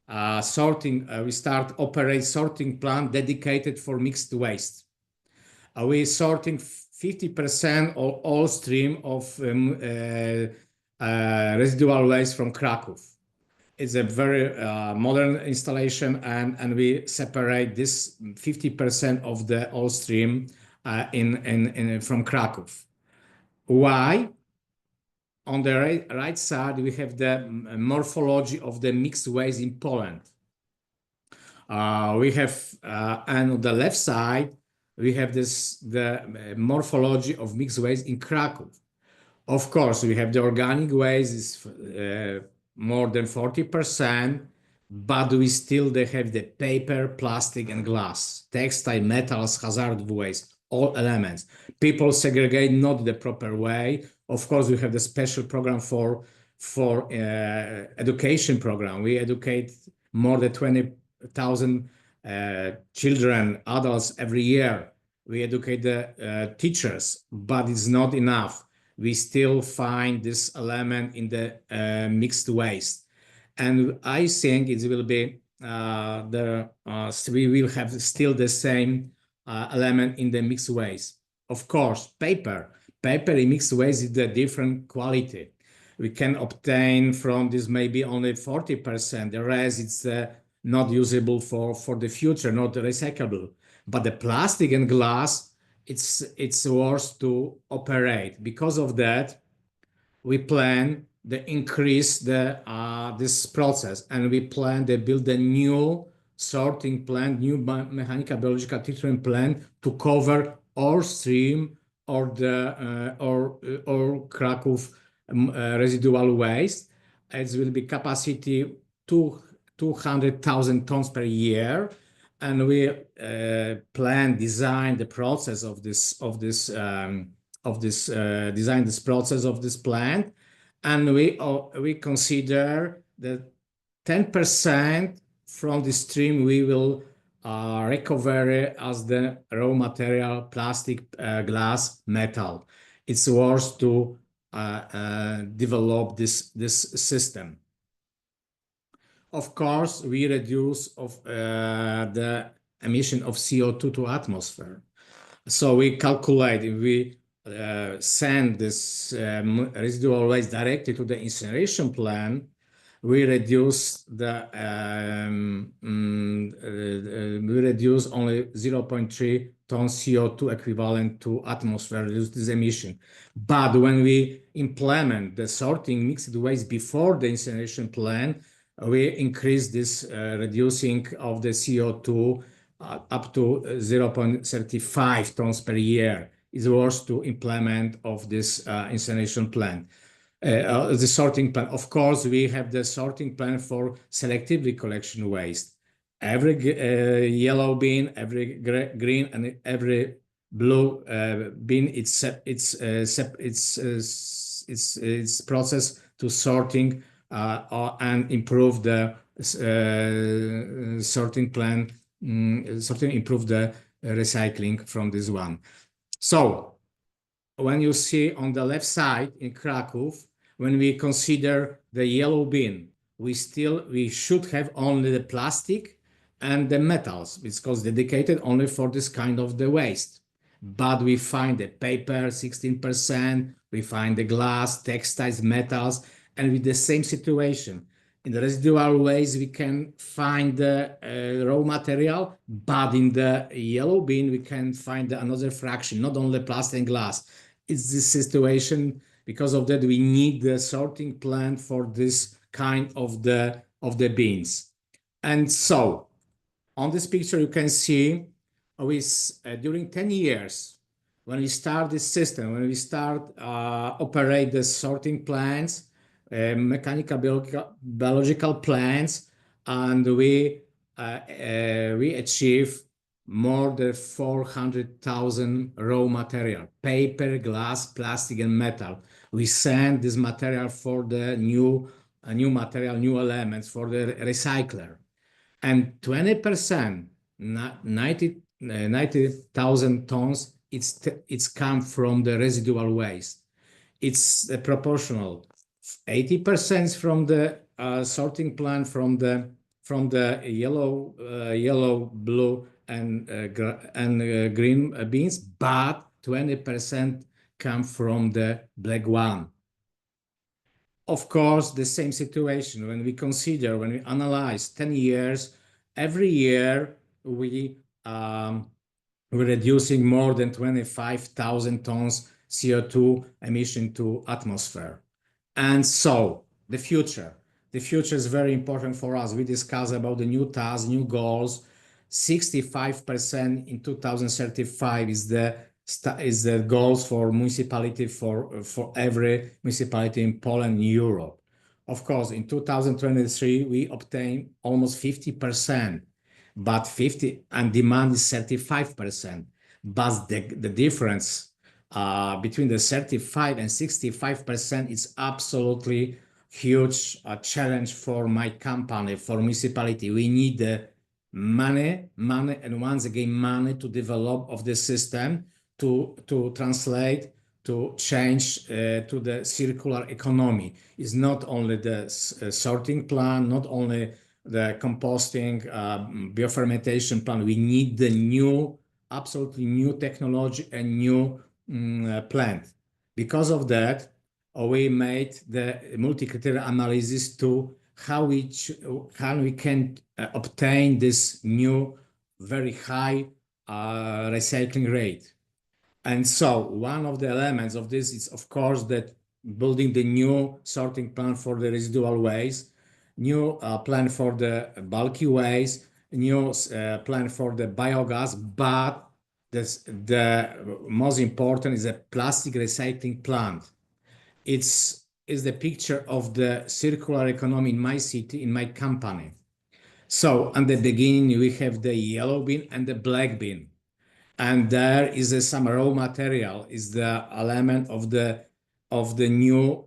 S5: operate sorting plant dedicated for mixed waste. We sorting 50% of all stream of residual waste from Kraków. It's a very modern installation, and we separate this 50% of the all stream from Kraków. Why? On the right side, we have the morphology of the mixed waste in Poland. And on the left side, we have the morphology of mixed waste in Kraków. Of course, we have the organic waste is more than 40%, but we still have the paper, plastic, and glass, textile, metals, hazardous waste, all elements. People segregate not the proper way. Of course, we have the special program for education program. We educate more than 20,000 children, adults every year. We educate the teachers, but it's not enough. We still find this element in the mixed waste. And I think it will be we will have still the same element in the mixed waste. Of course, paper in mixed waste is a different quality. We can obtain from this maybe only 40%. The rest it's not usable for the future, not recyclable. But the plastic and glass, it's worse to operate. Because of that, we plan to increase this process, and we plan to build a new sorting plant, new mechanical biological treatment plant to cover all stream or Kraków residual waste. It will be capacity 200,000 tons per year, and we design the process of this process of this plant, and we consider that 10% from the stream we will recover as the raw material, plastic, glass, metal. It's worth to develop this system. Of course, we reduce the emission of CO2 to atmosphere. So we calculate, if we send this residual waste directly to the incineration plant, we reduce only 0.3 tons CO2 equivalent to atmosphere, reduce this emission. But when we implement the sorting mixed waste before the incineration plant, we increase this reducing of the CO2 up to 0.35 tons per year. It's worth to implement of this incineration plant. The sorting plant. Of course, we have the sorting plant for selectively collection waste. Every yellow bin, every green, and every blue bin, it's process to sorting and improve the sorting plant, improve the recycling from this one. So when you see on the left side in Kraków, when we consider the yellow bin, we should have only the plastic and the metals, because dedicated only for this kind of the waste. But we find the paper 16%, we find the glass, textiles, metals, and with the same situation. In the residual waste, we can find the raw material, but in the yellow bin, we can find another fraction, not only plastic and glass. It's this situation. Because of that, we need the sorting plant for this kind of the bins. And so, on this picture, you can see during 10 years, when we start this system, when we start operate the sorting plants, mechanical biological plants, and we achieve more than 400,000 raw material, paper, glass, plastic, and metal. We send this material for the new material, new elements for the recycler. And 20%, 90,000 tons, it's come from the residual waste. It's proportional. 80% from the sorting plant from the yellow, blue, and green beans, but 20% come from the black one. Of course, the same situation when we consider, when we analyze 10 years, every year we're reducing more than 25,000 tons CO2 emission to atmosphere. And so the future is very important for us. We discuss about the new tasks, new goals. 65% in 2035 is the goals for municipality for every municipality in Poland and Europe. Of course, in 2023 we obtained almost 50%, but and demand is 35%. But the difference between the 35 and 65% is absolutely huge challenge for my company, for municipality. We need the money, and once again money to develop of the system, to translate, to change to the circular economy. It's not only the sorting plant, not only the composting, biofermentation plant. We need the absolutely new technology and new plant. Because of that, we made the multi-criteria analysis to how we can obtain this new very high recycling rate. And so one of the elements of this is, of course, that building the new sorting plant for the residual waste, new plan for the bulky waste, new plan for the biogas, but the most important is a plastic recycling plant. It's the picture of the circular economy in my city, in my company. So at the beginning, we have the yellow bin and the black bin. And there is some raw material, is the element of the new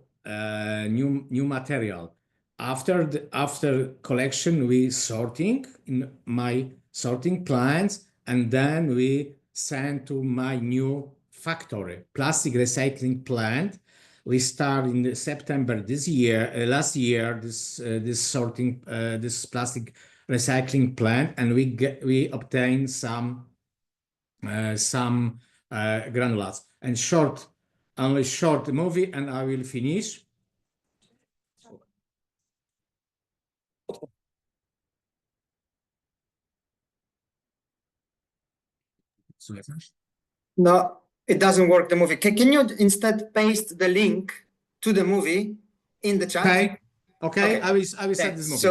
S5: material. After collection, we sorting in my sorting plants, and then we send to my new factory, plastic recycling plant. We start in September this year, last year, this sorting, this plastic recycling plant, and we obtain some granulates. And only short movie, and I will finish.
S2: No, it doesn't work, the movie. Can you instead paste the link to the movie in the chat?
S5: Okay. I will set this movie.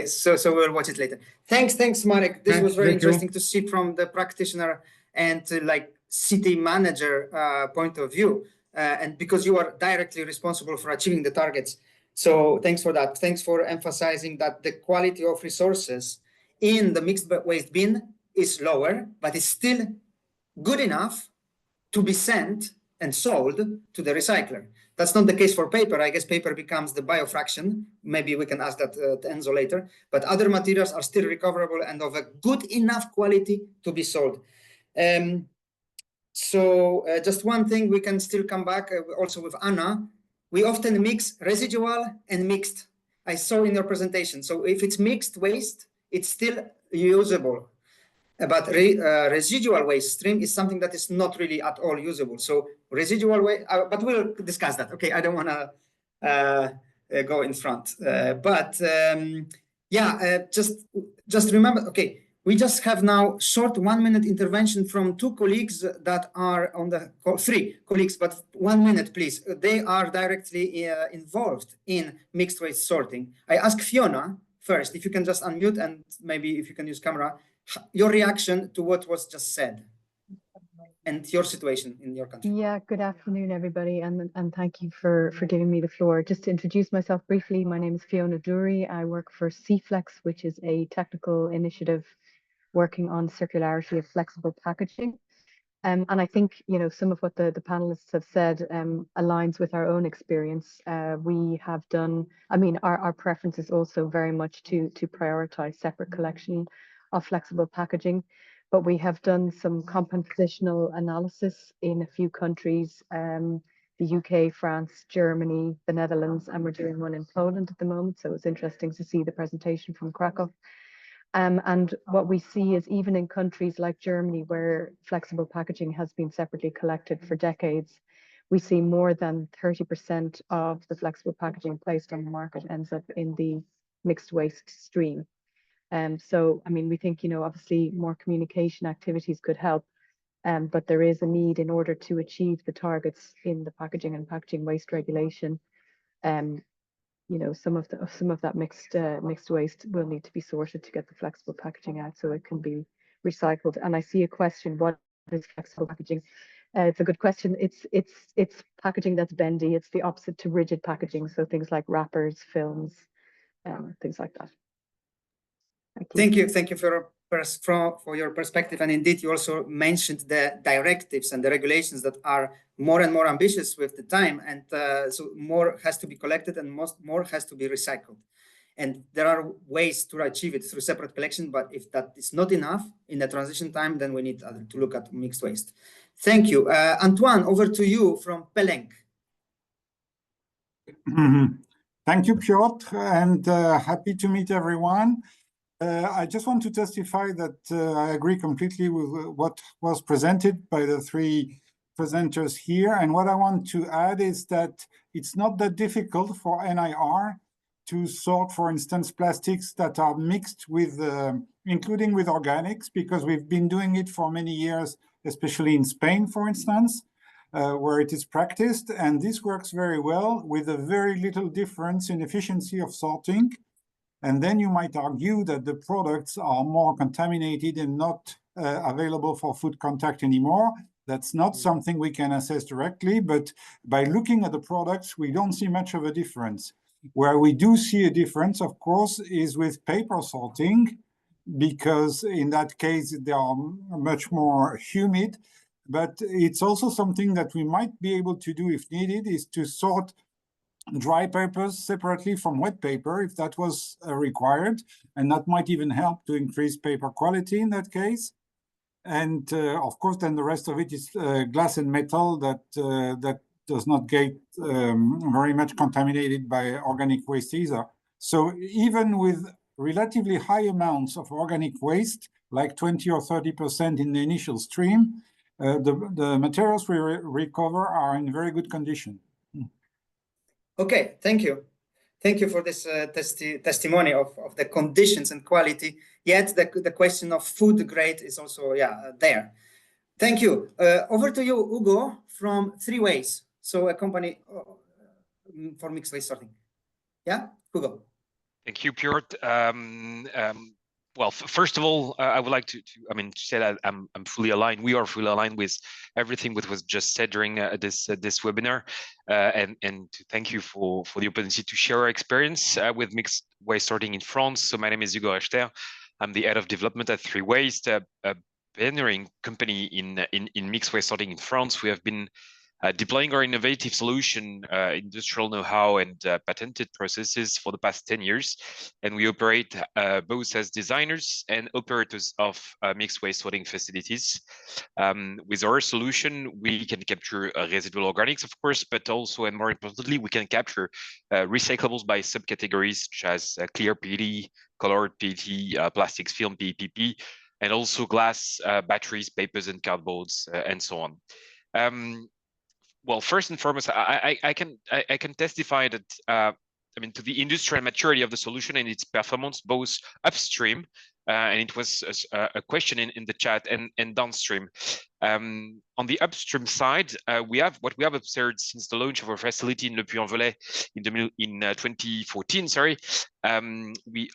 S2: So, so we'll watch it later. Thanks, Marek. This was very interesting to see from the practitioner and like city manager point of view, and because you are directly responsible for achieving the targets. So thanks for that. Thanks for emphasizing that the quality of resources in the mixed waste bin is lower, but it's still good enough to be sent and sold to the recycler. That's not the case for paper. I guess paper becomes the biofraction. Maybe we can ask that to Enzo later. But other materials are still recoverable and of a good enough quality to be sold. Just one thing, we can still come back also with Anna. We often mix residual and mixed. I saw in your presentation. So if it's mixed waste, it's still usable. But residual waste stream is something that is not really at all usable. So residual waste, but we'll discuss that. Okay, I don't want to go in front. Just remember, okay, we just have now short 1-minute intervention from two colleagues that are on the call, 3 colleagues, but 1 minute, please. They are directly involved in mixed waste sorting. I ask Fiona first, if you can just unmute and maybe if you can use camera, your reaction to what was just said and your situation in your country.
S6: Yeah, good afternoon, everybody, and thank you for giving me the floor. Just to introduce myself briefly, my name is Fiona Dury. I work for CFlex, which is a technical initiative working on circularity of flexible packaging. And I think, you know, some of what the panelists have said aligns with our own experience. We have done, I mean, our preference is also very much to prioritize separate collection of flexible packaging. But we have done some compositional analysis in a few countries, the UK, France, Germany, the Netherlands, and we're doing one in Poland at the moment. So it's interesting to see the presentation from Krakow. And what we see is even in countries like Germany, where flexible packaging has been separately collected for decades, we see more than 30% of the flexible packaging placed on the market ends up in the mixed waste stream. So, I mean, we think, you know, obviously more communication activities could help, but there is a need in order to achieve the targets in the packaging and packaging waste regulation. You know, some of that mixed waste will need to be sorted to get the flexible packaging out so it can be recycled. And I see a question: what is flexible packaging? It's a good question. It's packaging that's bendy. It's the opposite to rigid packaging. So things like wrappers, films, things like that.
S2: Thank you for your perspective, and indeed you also mentioned the directives and the regulations that are more and more ambitious with the time, and so more has to be collected and more has to be recycled, and there are ways to achieve it through separate collection, but if that is not enough in the transition time, then we need to look at mixed waste. Thank you. Antoine, over to you from Peleng.
S7: Thank you, Piotr, and happy to meet everyone. I just want to testify that I agree completely with what was presented by the 3 presenters here. And what I want to add is that it's not that difficult for NIR to sort, for instance, plastics that are mixed with, including with organics, because we've been doing it for many years, especially in Spain, for instance, where it is practiced. And this works very well with a very little difference in efficiency of sorting. And then you might argue that the products are more contaminated and not available for food contact anymore. That's not something we can assess directly, but by looking at the products, we don't see much of a difference. Where we do see a difference, of course, is with paper sorting, because in that case, they are much more humid. But it's also something that we might be able to do if needed, is to sort dry papers separately from wet paper, if that was required, and that might even help to increase paper quality in that case. And of course, then the rest of it is glass and metal that does not get very much contaminated by organic waste either. So even with relatively high amounts of organic waste, like 20 or 30% in the initial stream, the materials we recover are in very good condition.
S2: Okay, thank you. Thank you for this testimony of the conditions and quality. Yet the question of food grade is also there. Thank you. Over to you, Hugo, from 3 Ways. So a company for mixed waste sorting. Yeah, Hugo.
S8: Thank you, Piotr. Well, first of all, I would like to say that I'm fully aligned. We are fully aligned with everything that was just said during this webinar, and to thank you for the opportunity to share our experience with mixed waste sorting in France. So my name is Hugo Rechter. I'm the head of development at 3 Waste, a pioneering company in mixed waste sorting in France. We have been deploying our innovative solution, industrial know-how and patented processes for the past 10 years. And we operate both as designers and operators of mixed waste sorting facilities. With our solution, we can capture residual organics, of course, but also, and more importantly, we can capture recyclables by subcategories, such as clear PET, colored PET, plastics, film, PPP, and also glass, batteries, papers, and cardboards, and so on. Well, first and foremost, I can testify that to the industrial maturity of the solution and its performance, both upstream, and it was a question in the chat, and downstream. On the upstream side, what we have observed since the launch of our facility in Le Puy-en-Velay in 2014.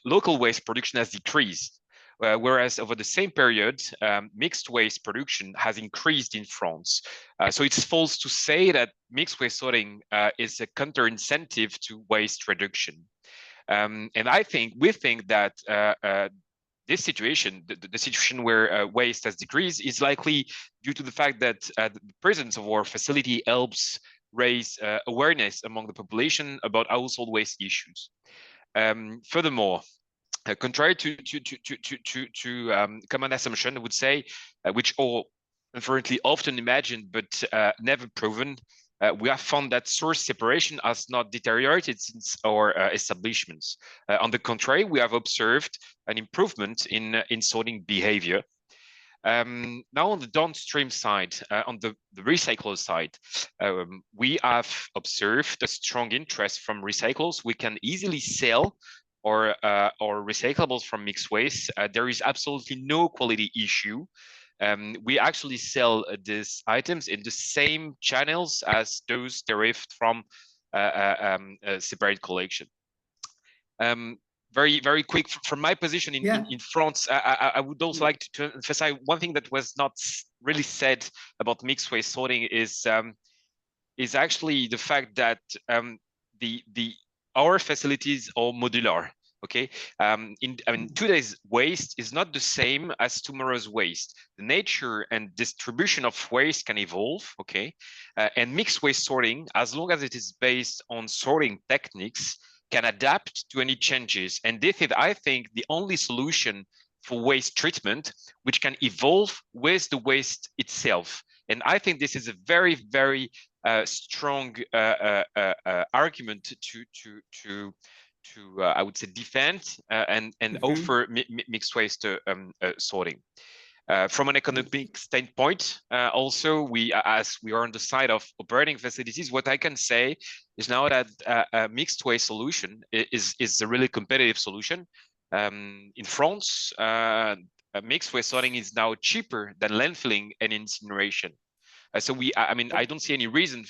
S8: Local waste production has decreased. Whereas over the same period, mixed waste production has increased in France. So it's false to say that mixed waste sorting is a counter incentive to waste reduction. And we think that this situation, the situation where waste has decreased, is likely due to the fact that the presence of our facility helps raise awareness among the population about household waste issues. Furthermore, contrary to common assumption, I would say, which are unfortunately often imagined but never proven, we have found that source separation has not deteriorated since our establishments. On the contrary, we have observed an improvement in sorting behavior. Now on the downstream side, on the recycler side, we have observed a strong interest from recyclers. We can easily sell or recyclables from mixed waste. There is absolutely no quality issue. We actually sell these items in the same channels as those derived from separate collection. Very quick, from my position in France, I would also like to emphasize one thing that was not really said about mixed waste sorting is actually the fact that our facilities are modular. Okay, today's waste is not the same as tomorrow's waste. The nature and distribution of waste can evolve. Okay, and mixed waste sorting, as long as it is based on sorting techniques, can adapt to any changes. And this is, I think, the only solution for waste treatment, which can evolve with the waste itself. And I think this is a very, very strong argument to I would say defend and offer mixed waste sorting. From an economic standpoint, also as we are on the side of operating facilities, what I can say is now that a mixed waste solution is a really competitive solution. In France, mixed waste sorting is now cheaper than landfilling and incineration. So I don't see any reason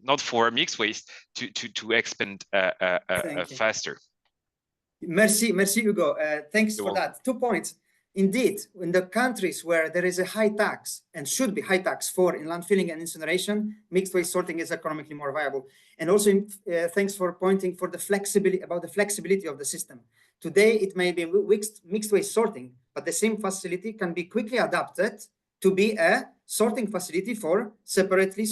S8: not for mixed waste to expand faster.
S2: Merci, Hugo. Thanks for that. 2 points. Indeed, in the countries where there is a high tax and should be high tax for in landfilling and incineration, mixed waste sorting is economically more viable. And also, thanks for pointing for the flexibility of the system. Today, it may be mixed waste sorting, but the same facility can be quickly adapted to be a sorting facility for separately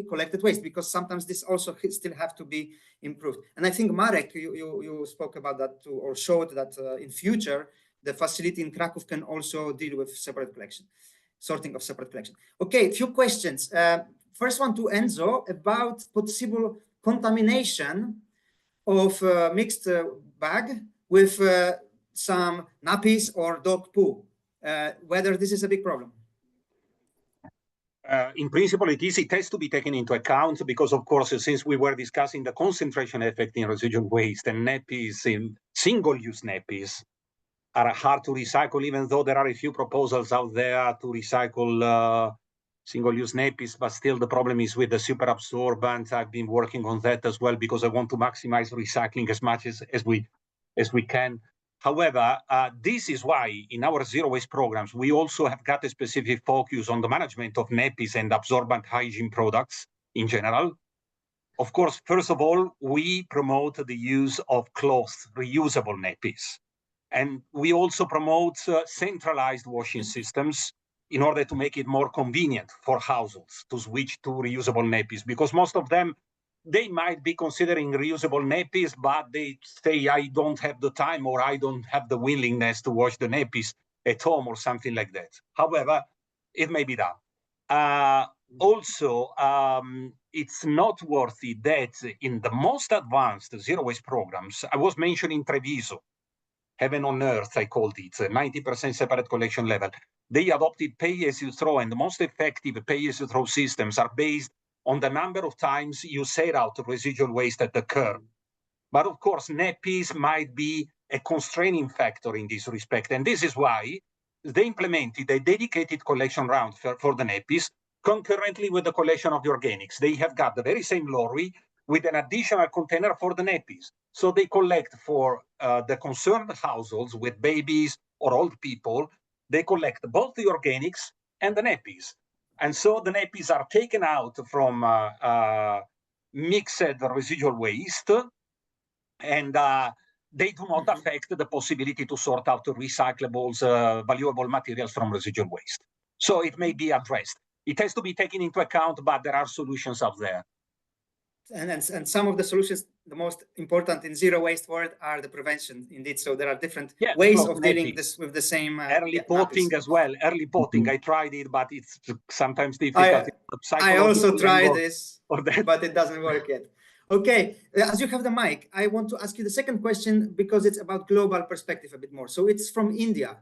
S2: collected waste, because sometimes this also still have to be improved. And I think Marek, you spoke about that too, or showed that in future, the facility in Krakow can also deal with separate collection, sorting of separate collection. Okay, a few questions. First one to Enzo about possible contamination of mixed bag with some nappies or dog poo. Whether this is a big problem.
S3: In principle, it has to be taken into account because, of course, since we were discussing the concentration effect in residual waste, and nappies, in single-use nappies, are hard to recycle, even though there are a few proposals out there to recycle single-use nappies, but still the problem is with the super absorbent. I've been working on that as well because I want to maximize recycling as much as we can. However, this is why in our zero waste programs, we also have got a specific focus on the management of nappies and absorbent hygiene products in general. Of course, first of all, we promote the use of cloth, reusable nappies. And we also promote centralized washing systems in order to make it more convenient for households to switch to reusable nappies, because most of them, they might be considering reusable nappies, but they say, I don't have the time or I don't have the willingness to wash the nappies at home or something like that. However, it may be done. Also, it's noteworthy that in the most advanced zero waste programs, I was mentioning Treviso, heaven on earth, I called it, 90% separate collection level. They adopted pay-as-you-throw, and the most effective pay-as-you-throw systems are based on the number of times you set out residual waste at the curb. But of course, nappies might be a constraining factor in this respect. And this is why they implemented a dedicated collection round for the nappies concurrently with the collection of the organics. They have got the very same lorry with an additional container for the nappies. So they collect for the concerned households with babies or old people, they collect both the organics and the nappies. And so the nappies are taken out from mixed residual waste, and they do not affect the possibility to sort out recyclables, valuable materials from residual waste. So it may be addressed. It has to be taken into account, but there are solutions out there.
S2: And some of the solutions, the most important in zero waste world, are the prevention, indeed. So there are different ways of dealing this with the same
S3: early potting as well. Early potting, I tried it, but it's sometimes difficult.
S2: I also tried this, but it doesn't work yet. Okay, as you have the mic, I want to ask you the second question because it's about global perspective a bit more. So it's from India,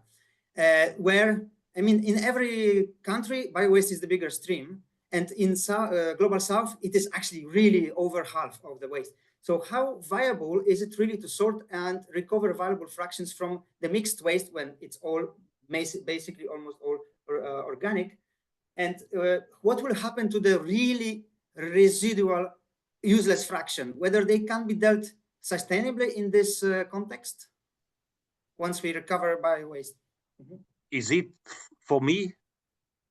S2: where, I mean, in every country, bio-waste is the bigger stream. And in Global South, it is actually really over half of the waste. So how viable is it really to sort and recover valuable fractions from the mixed waste when it's all basically almost all organic? And what will happen to the really residual useless fraction, whether they can be dealt sustainably in this context once we recover bio-waste?
S3: Is it for me?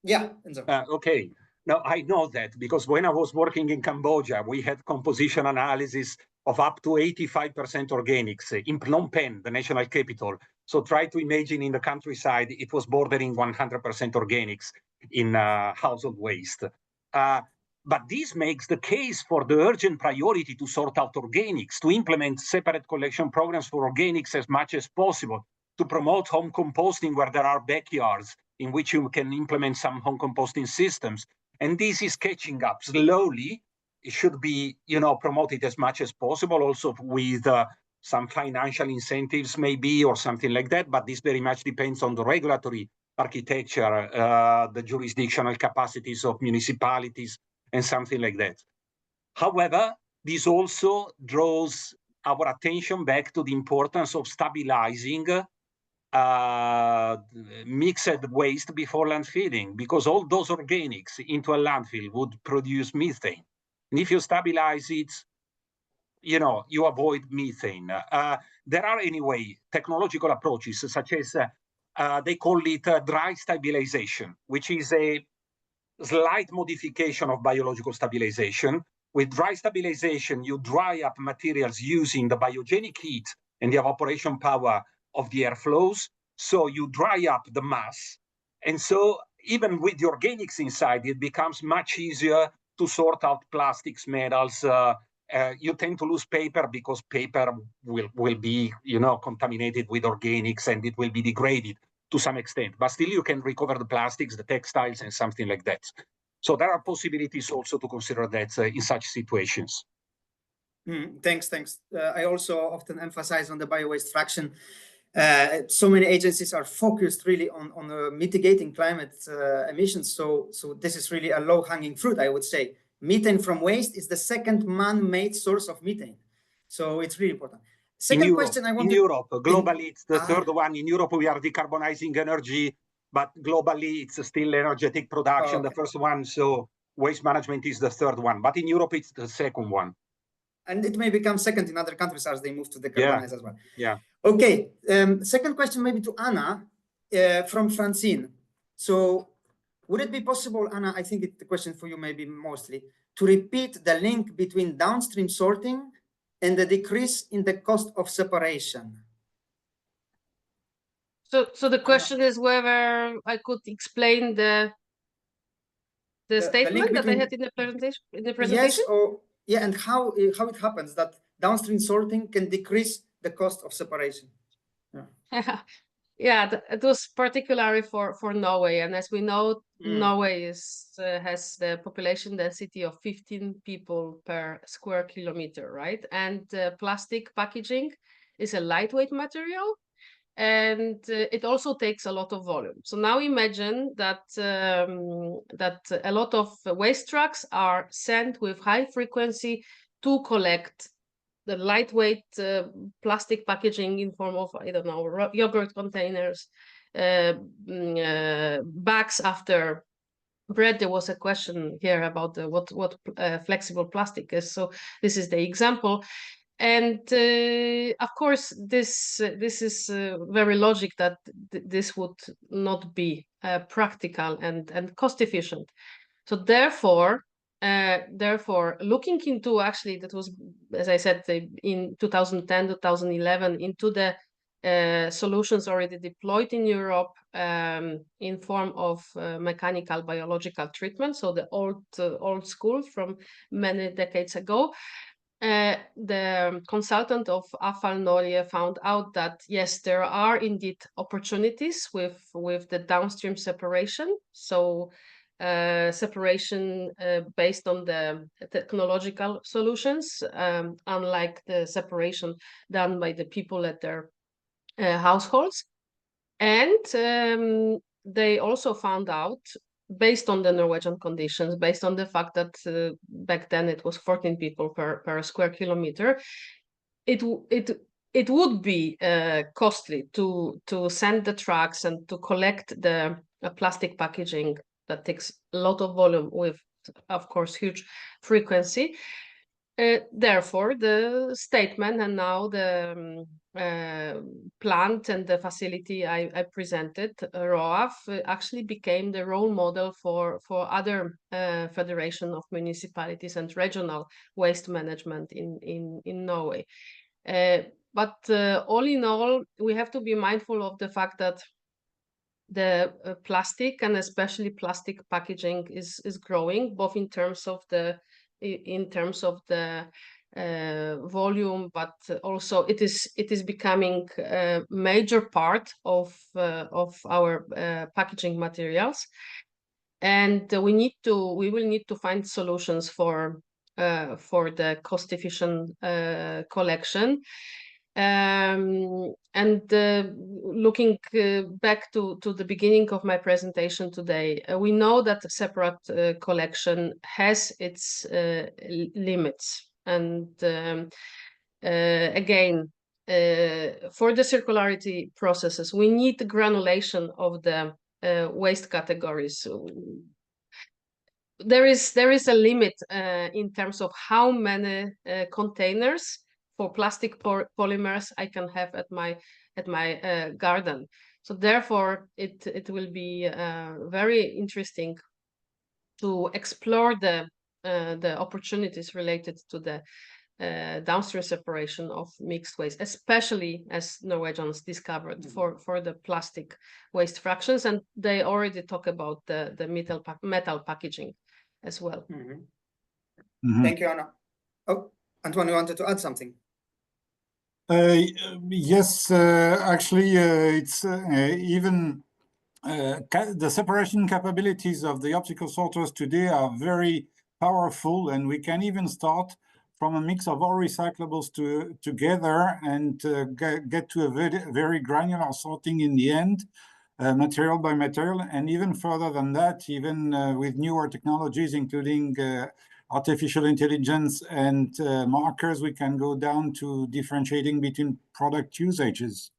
S2: Yeah, Enzo.
S3: Okay. Now, I know that because when I was working in Cambodia, we had composition analysis of up to 85% organics in Phnom Penh, the national capital. So try to imagine in the countryside, it was bordering 100% organics in household waste. But this makes the case for the urgent priority to sort out organics, to implement separate collection programs for organics as much as possible, to promote home composting where there are backyards in which you can implement some home composting systems. And this is catching up slowly. It should be, promoted as much as possible, also with some financial incentives maybe or something like that. But this very much depends on the regulatory architecture, the jurisdictional capacities of municipalities and something like that. However, this also draws our attention back to the importance of stabilizing mixed waste before landfilling, because all those organics into a landfill would produce methane. And if you stabilize it, you avoid methane. There are anyway technological approaches such as they call it dry stabilization, which is a slight modification of biological stabilization. With dry stabilization, you dry up materials using the biogenic heat and the evaporation power of the airflows. So you dry up the mass. And so even with the organics inside, it becomes much easier to sort out plastics, metals. You tend to lose paper because paper will be, contaminated with organics and it will be degraded to some extent. But still you can recover the plastics, the textiles, and something like that. So there are possibilities also to consider that in such situations.
S2: Thanks. I also often emphasize on the bio-waste fraction. So many agencies are focused really on mitigating climate emissions. So this is really a low-hanging fruit, I would say. Methane from waste is the second man-made source of methane. So it's really important. Second question I want
S3: in Europe, globally, it's the third one. In Europe, we are decarbonizing energy, but globally, it's still energetic production, the first one. So waste management is the third one. But in Europe, it's the second one.
S2: And it may become second in other countries as they move to decarbonize as well.
S3: Yeah.
S2: Okay. Second question maybe to Anna from Francine. So would it be possible, Anna, I think the question for you maybe mostly, to repeat the link between downstream sorting and the decrease in the cost of separation?
S4: So the question is whether I could explain the statement that I had in the presentation.
S2: Yes, and how it happens that downstream sorting can decrease the cost of separation.
S4: Yeah, it was particularly for Norway, and as we know, Norway has the population density of 15 people per square kilometer, right? And plastic packaging is a lightweight material, and it also takes a lot of volume. So now imagine that that a lot of waste trucks are sent with high frequency to collect the lightweight plastic packaging in form of, I don't know, yogurt containers, bags after bread. There was a question here about what flexible plastic is. So this is the example. And of course, this is very logic that this would not be practical and cost efficient. So therefore, looking into, actually, that was, as I said, in 2010, 2011, into the solutions already deployed in Europe in form of mechanical biological treatment. So the old school from many decades ago. The consultant of Afal Norge found out that yes, there are indeed opportunities with the downstream separation. So separation based on the technological solutions, unlike the separation done by the people at their households. And they also found out, based on the Norwegian conditions, based on the fact that back then it was 14 people per square kilometer, it would be costly to send the trucks and to collect the plastic packaging that takes a lot of volume with, of course, huge frequency. Therefore, the statement and now the plant and the facility I presented, ROAF, actually became the role model for other Federation of Municipalities and regional waste management in Norway. But all in all, we have to be mindful of the fact that the plastic, and especially plastic packaging, is growing, both in terms of the volume, but also it is becoming a major part of our packaging materials, and we will need to find solutions for the cost efficient collection. Looking back to the beginning of my presentation today, we know that separate collection has its limits. And again, for the circularity processes, we need the granulation of the waste categories. There is a limit in terms of how many containers for plastic polymers I can have at my garden. So therefore, it will be very interesting to explore the opportunities related to the downstream separation of mixed waste, especially as Norwegians discovered for the plastic waste fractions, and they already talk about the metal packaging as well.
S2: Thank you, Anna. Oh, Antoine, you wanted to add something?
S7: Yes, actually, it's even the separation capabilities of the optical sorters today are very powerful, and we can even start from a mix of all recyclables together and get to a very granular sorting in the end, material by material, and even further than that, even with newer technologies, including artificial intelligence and markers, we can go down to differentiating between product usages.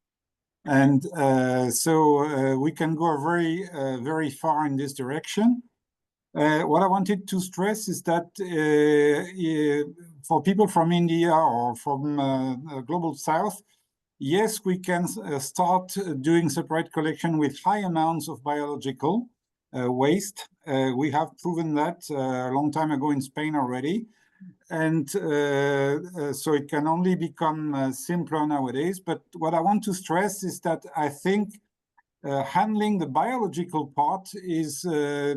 S7: And so we can go very far in this direction. What I wanted to stress is that for people from India or from Global South, yes, we can start doing separate collection with high amounts of biological waste. We have proven that a long time ago in Spain already. And so it can only become simpler nowadays. But what I want to stress is that I think handling the biological part is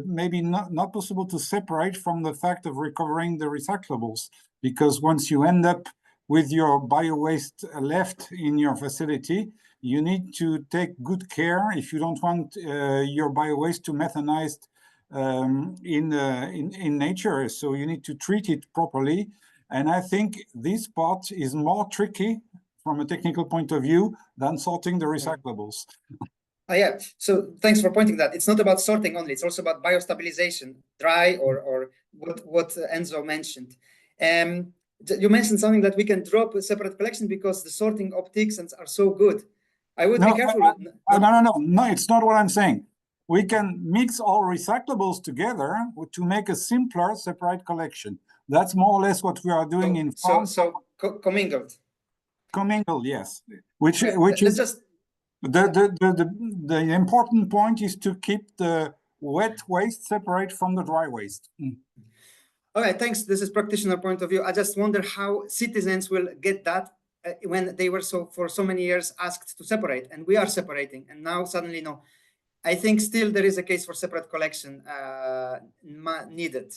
S7: maybe not possible to separate from the fact of recovering the recyclables. Because once you end up with your bio-waste left in your facility, you need to take good care if you don't want your bio-waste to methanize in nature. So you need to treat it properly. And I think this part is more tricky from a technical point of view than sorting the recyclables.
S2: Oh, yeah, so thanks for pointing that. It's not about sorting only, it's also about biostabilization, dry or what Enzo mentioned. You mentioned something that we can drop a separate collection because the sorting optics are so good. I would be careful.
S7: No, it's not what I'm saying. We can mix all recyclables together to make a simpler separate collection. That's more or less what we are doing in France.
S2: Commingled.
S7: Commingled, yes. Which is
S2: just
S7: the important point is to keep the wet waste separate from the dry waste.
S2: All right, thanks. This is practitioner point of view. I just wonder how citizens will get that when they were for so many years asked to separate, and we are separating, and now suddenly no. I think still there is a case for separate collection needed.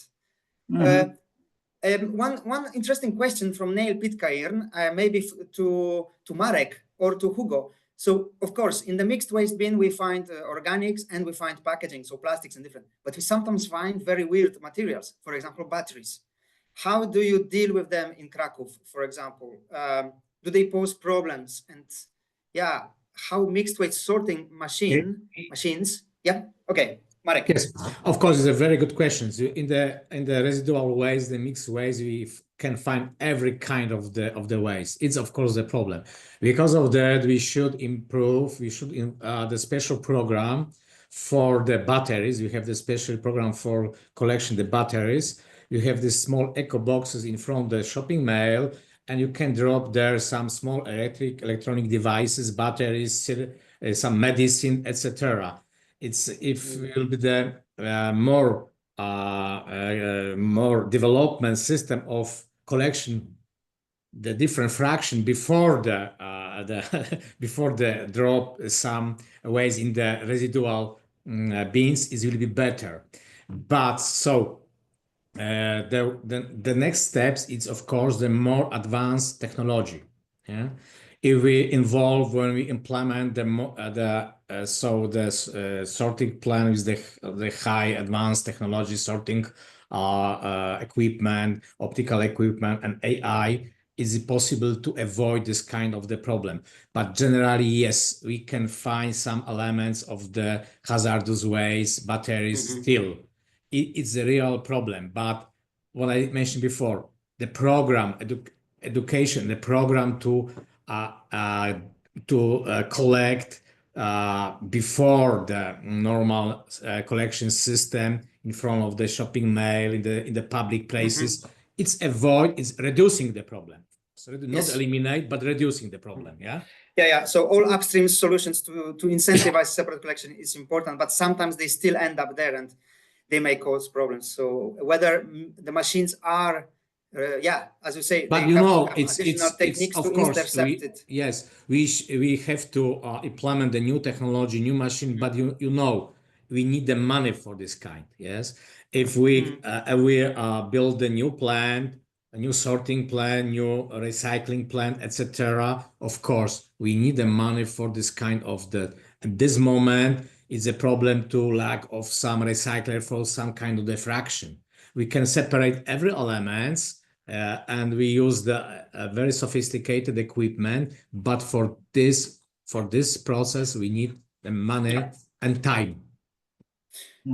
S2: One interesting question from Neil Pitcairn, maybe to Marek or to Hugo. So, of course, in the mixed waste bin, we find organics and we find packaging, so plastics and different. But we sometimes find very weird materials, for example, batteries. How do you deal with them in Krakow, for example? Do they pose problems? And yeah, how mixed waste sorting machines? Yeah, okay, Marek.
S5: Yes, of course, it's a very good question. So in the residual waste, the mixed waste, we can find every kind of the waste. It's of course the problem. Because of that, we should improve. We should the special program for the batteries. We have the special program for collection the batteries. You have these small eco boxes in front of the shopping mall, and you can drop there some small electronic devices, batteries, some medicine, etc. It will be the more development system of collection, the different fraction before the before the drop some waste in the residual bins is will be better. But so the next steps is of course the more advanced technology. Yeah, if we involve when we implement the sorting plan with the high advanced technology sorting equipment, optical equipment, and AI, is it possible to avoid this kind of the problem? But generally, yes, we can find some elements of the hazardous waste, batteries still. It's a real problem. But what I mentioned before, the program, education, the program to collect before the normal collection system in front of the shopping mall, in the public places, it's reducing the problem. So not eliminate, but reducing the problem.
S2: Yeah. So all upstream solutions to incentivize separate collection is important, but sometimes they still end up there and they may cause problems. So whether the machines are as you say,
S5: but it's
S2: techniques
S5: of
S2: to
S5: course
S2: intercept it.
S5: Yes, we have to implement the new technology, new machine, but we need the money for this kind. Yes, if we build a new plant, a new sorting plant, new recycling plant, etc. Of course, we need the money for this kind of at this moment, it's a problem to lack of some recycler for some kind of diffraction. We can separate every elements. And we use the very sophisticated equipment, but for this process, we need the money and time.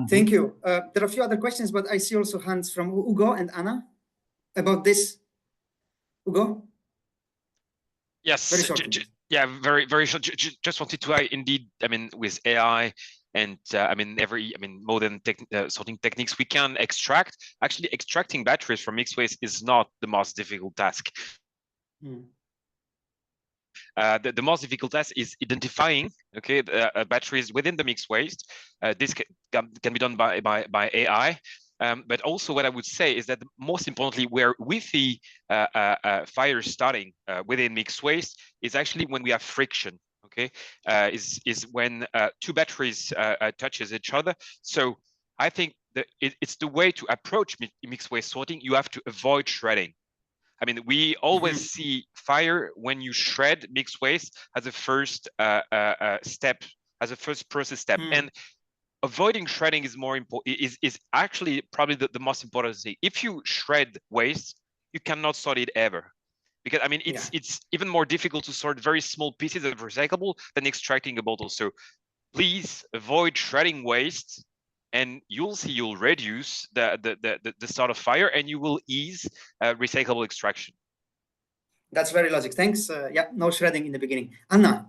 S2: Thank you. There are a few other questions, but I see also hands from Hugo and Anna about this. Hugo?
S8: Yes.
S2: Very short.
S8: Very, very short. Just wanted to indeed, with AI and modern sorting techniques, we can extract. Actually, extracting batteries from mixed waste is not the most difficult task. The most difficult task is identifying batteries within the mixed waste. This can be done by AI. But also what I would say is that most importantly, where we see fire starting within mixed waste is actually when we have friction. Is when two batteries touches each other. So I think that it's the way to approach mixed waste sorting. You have to avoid shredding. We always see fire when you shred mixed waste as a first step, as a first process step. And avoiding shredding is more important. Is actually probably the most important thing. If you shred waste, you cannot sort it ever. because I mean it's even more difficult to sort very small pieces of recyclable than extracting a bottle. So please avoid shredding waste, and you'll see you'll reduce the start of fire, and you will ease recyclable extraction.
S2: That's very logical. Thanks. Yeah, no shredding in the beginning. Anna.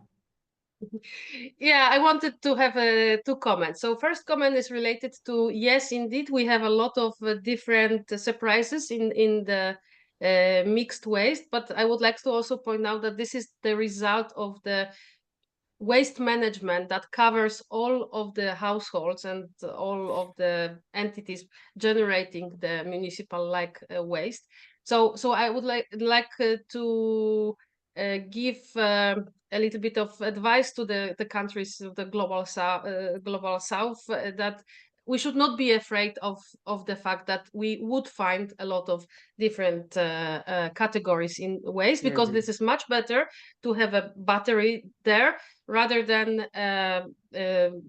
S4: Yeah, I wanted to have two comments. So first comment is related to, yes, indeed, we have a lot of different surprises in the mixed waste, but I would like to also point out that this is the result of the waste management that covers all of the households and all of the entities generating the municipal waste. So I would like to give a little bit of advice to the countries of the global south that we should not be afraid of the fact that we would find a lot of different categories in waste, because this is much better to have a battery there rather than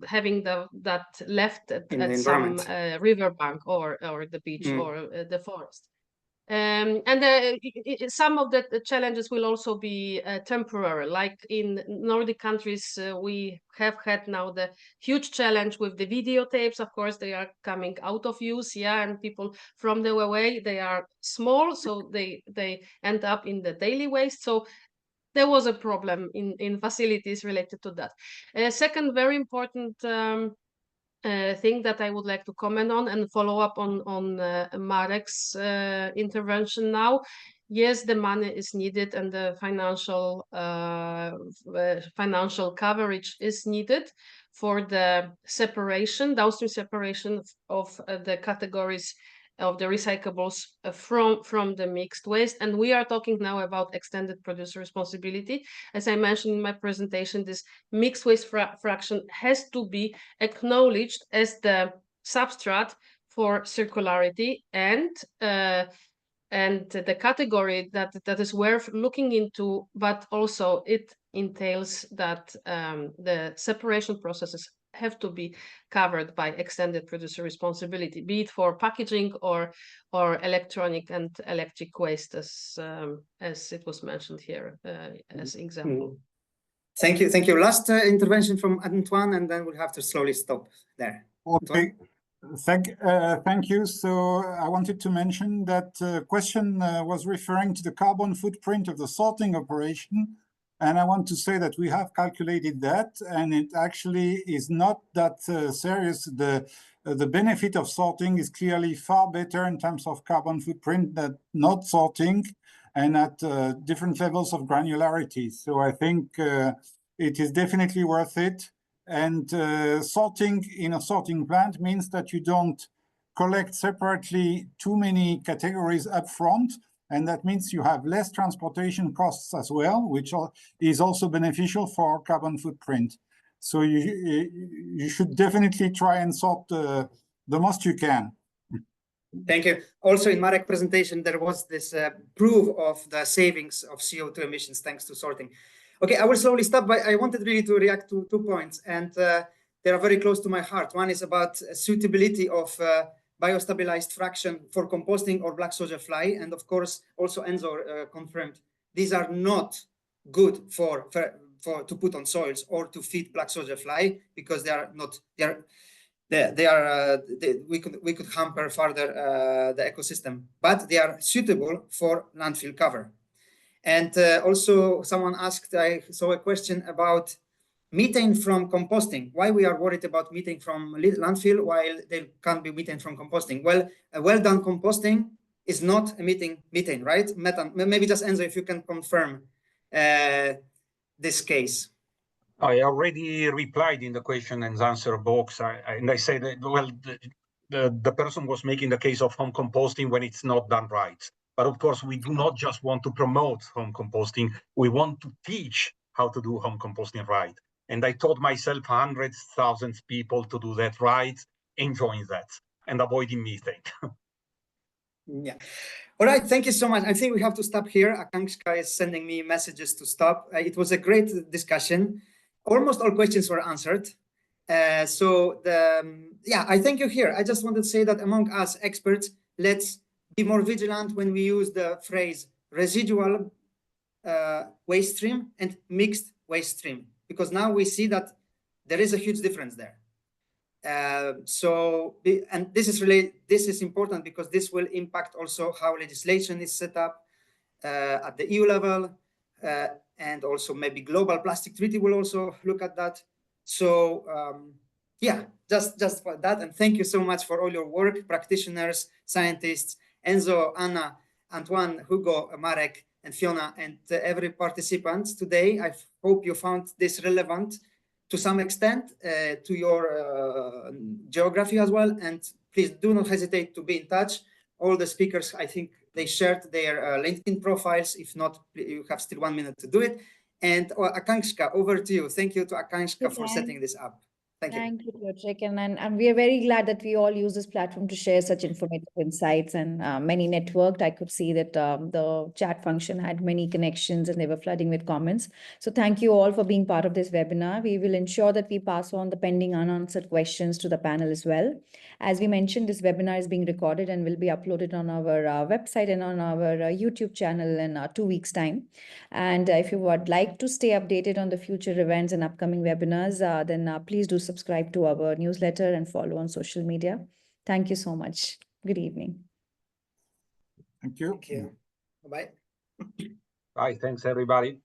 S4: having that left at some riverbank or the beach or the forest. And some of the challenges will also be temporary. Like in Nordic countries, we have had now the huge challenge with the videotapes. Of course, they are coming out of use, and people from the away, they are small, so they end up in the daily waste. So there was a problem in facilities related to that. Second very important thing that I would like to comment on and follow up on Marek's intervention now. Yes, the money is needed and the financial coverage is needed for the downstream separation of the categories of the recyclables from the mixed waste. And we are talking now about extended producer responsibility. As I mentioned in my presentation, this mixed waste fraction has to be acknowledged as the substrate for circularity, and the category that is worth looking into, but also it entails that the separation processes have to be covered by extended producer responsibility, be it for packaging or electronic and electric waste, as it was mentioned here as example.
S2: Thank you. Last intervention from Antoine, and then we'll have to slowly stop there.
S7: Okay. Thank you. So I wanted to mention that question was referring to the carbon footprint of the sorting operation. And I want to say that we have calculated that, and it actually is not that serious. The benefit of sorting is clearly far better in terms of carbon footprint than not sorting, and at different levels of granularity. So I think it is definitely worth it. And sorting in a sorting plant means that you don't collect separately too many categories up front. And that means you have less transportation costs as well, which is also beneficial for carbon footprint. So you should definitely try and sort the most you can.
S2: Thank you. Also in Marek's presentation, there was this proof of the savings of CO2 emissions thanks to sorting. Okay, I will slowly stop, but I wanted really to react to 2 points, and they are very close to my heart. One is about suitability of biostabilized fraction for composting or black soldier fly, and of course also Enzo confirmed these are not good to put on soils or to feed black soldier fly, because we could hamper further the ecosystem, but they are suitable for landfill cover. And also someone asked, I saw a question about methane from composting. Why we are worried about methane from landfill while there can't be methane from composting? Well, a well-done composting is not emitting methane, right? Methane. Maybe just Enzo, if you can confirm this case.
S3: I already replied in the question and answer box, and I said that, well, the person was making the case of home composting when it's not done right. But of course, we do not just want to promote home composting. We want to teach how to do home composting right. And I taught myself hundreds, thousands of people to do that right, enjoying that and avoiding methane.
S2: Yeah. All right. Thank you so much. I think we have to stop here. Akanksha is sending me messages to stop. It was a great discussion. Almost all questions were answered. I thank you here. I just wanted to say that among us experts, let's be more vigilant when we use the phrase residual waste stream and mixed waste stream, because now we see that there is a huge difference there. And this is important because this will impact also how legislation is set up at the EU level, and also maybe global plastic treaty will also look at that. So yeah, just for that, and thank you so much for all your work, practitioners, scientists, Enzo, Anna, Antoine, Hugo, Marek, and Fiona, and every participant today. I hope you found this relevant to some extent to your geography as well. And please do not hesitate to be in touch. All the speakers, I think they shared their LinkedIn profiles. If not, you have still 1 minute to do it. And Akanksha, over to you. Thank you to Akanksha for setting this up.
S1: Thank you, Piotr. And we are very glad that we all use this platform to share such informative insights, and many networked. I could see that the chat function had many connections and they were flooding with comments. So thank you all for being part of this webinar. We will ensure that we pass on the pending unanswered questions to the panel as well. As we mentioned, this webinar is being recorded and will be uploaded on our website and on our YouTube channel in 2 weeks' time. And if you would like to stay updated on the future events and upcoming webinars, then please do subscribe to our newsletter and follow on social media. Thank you so much. Good evening.
S7: Thank you.
S2: Thank you. Bye-bye.
S3: Bye. Thanks, everybody.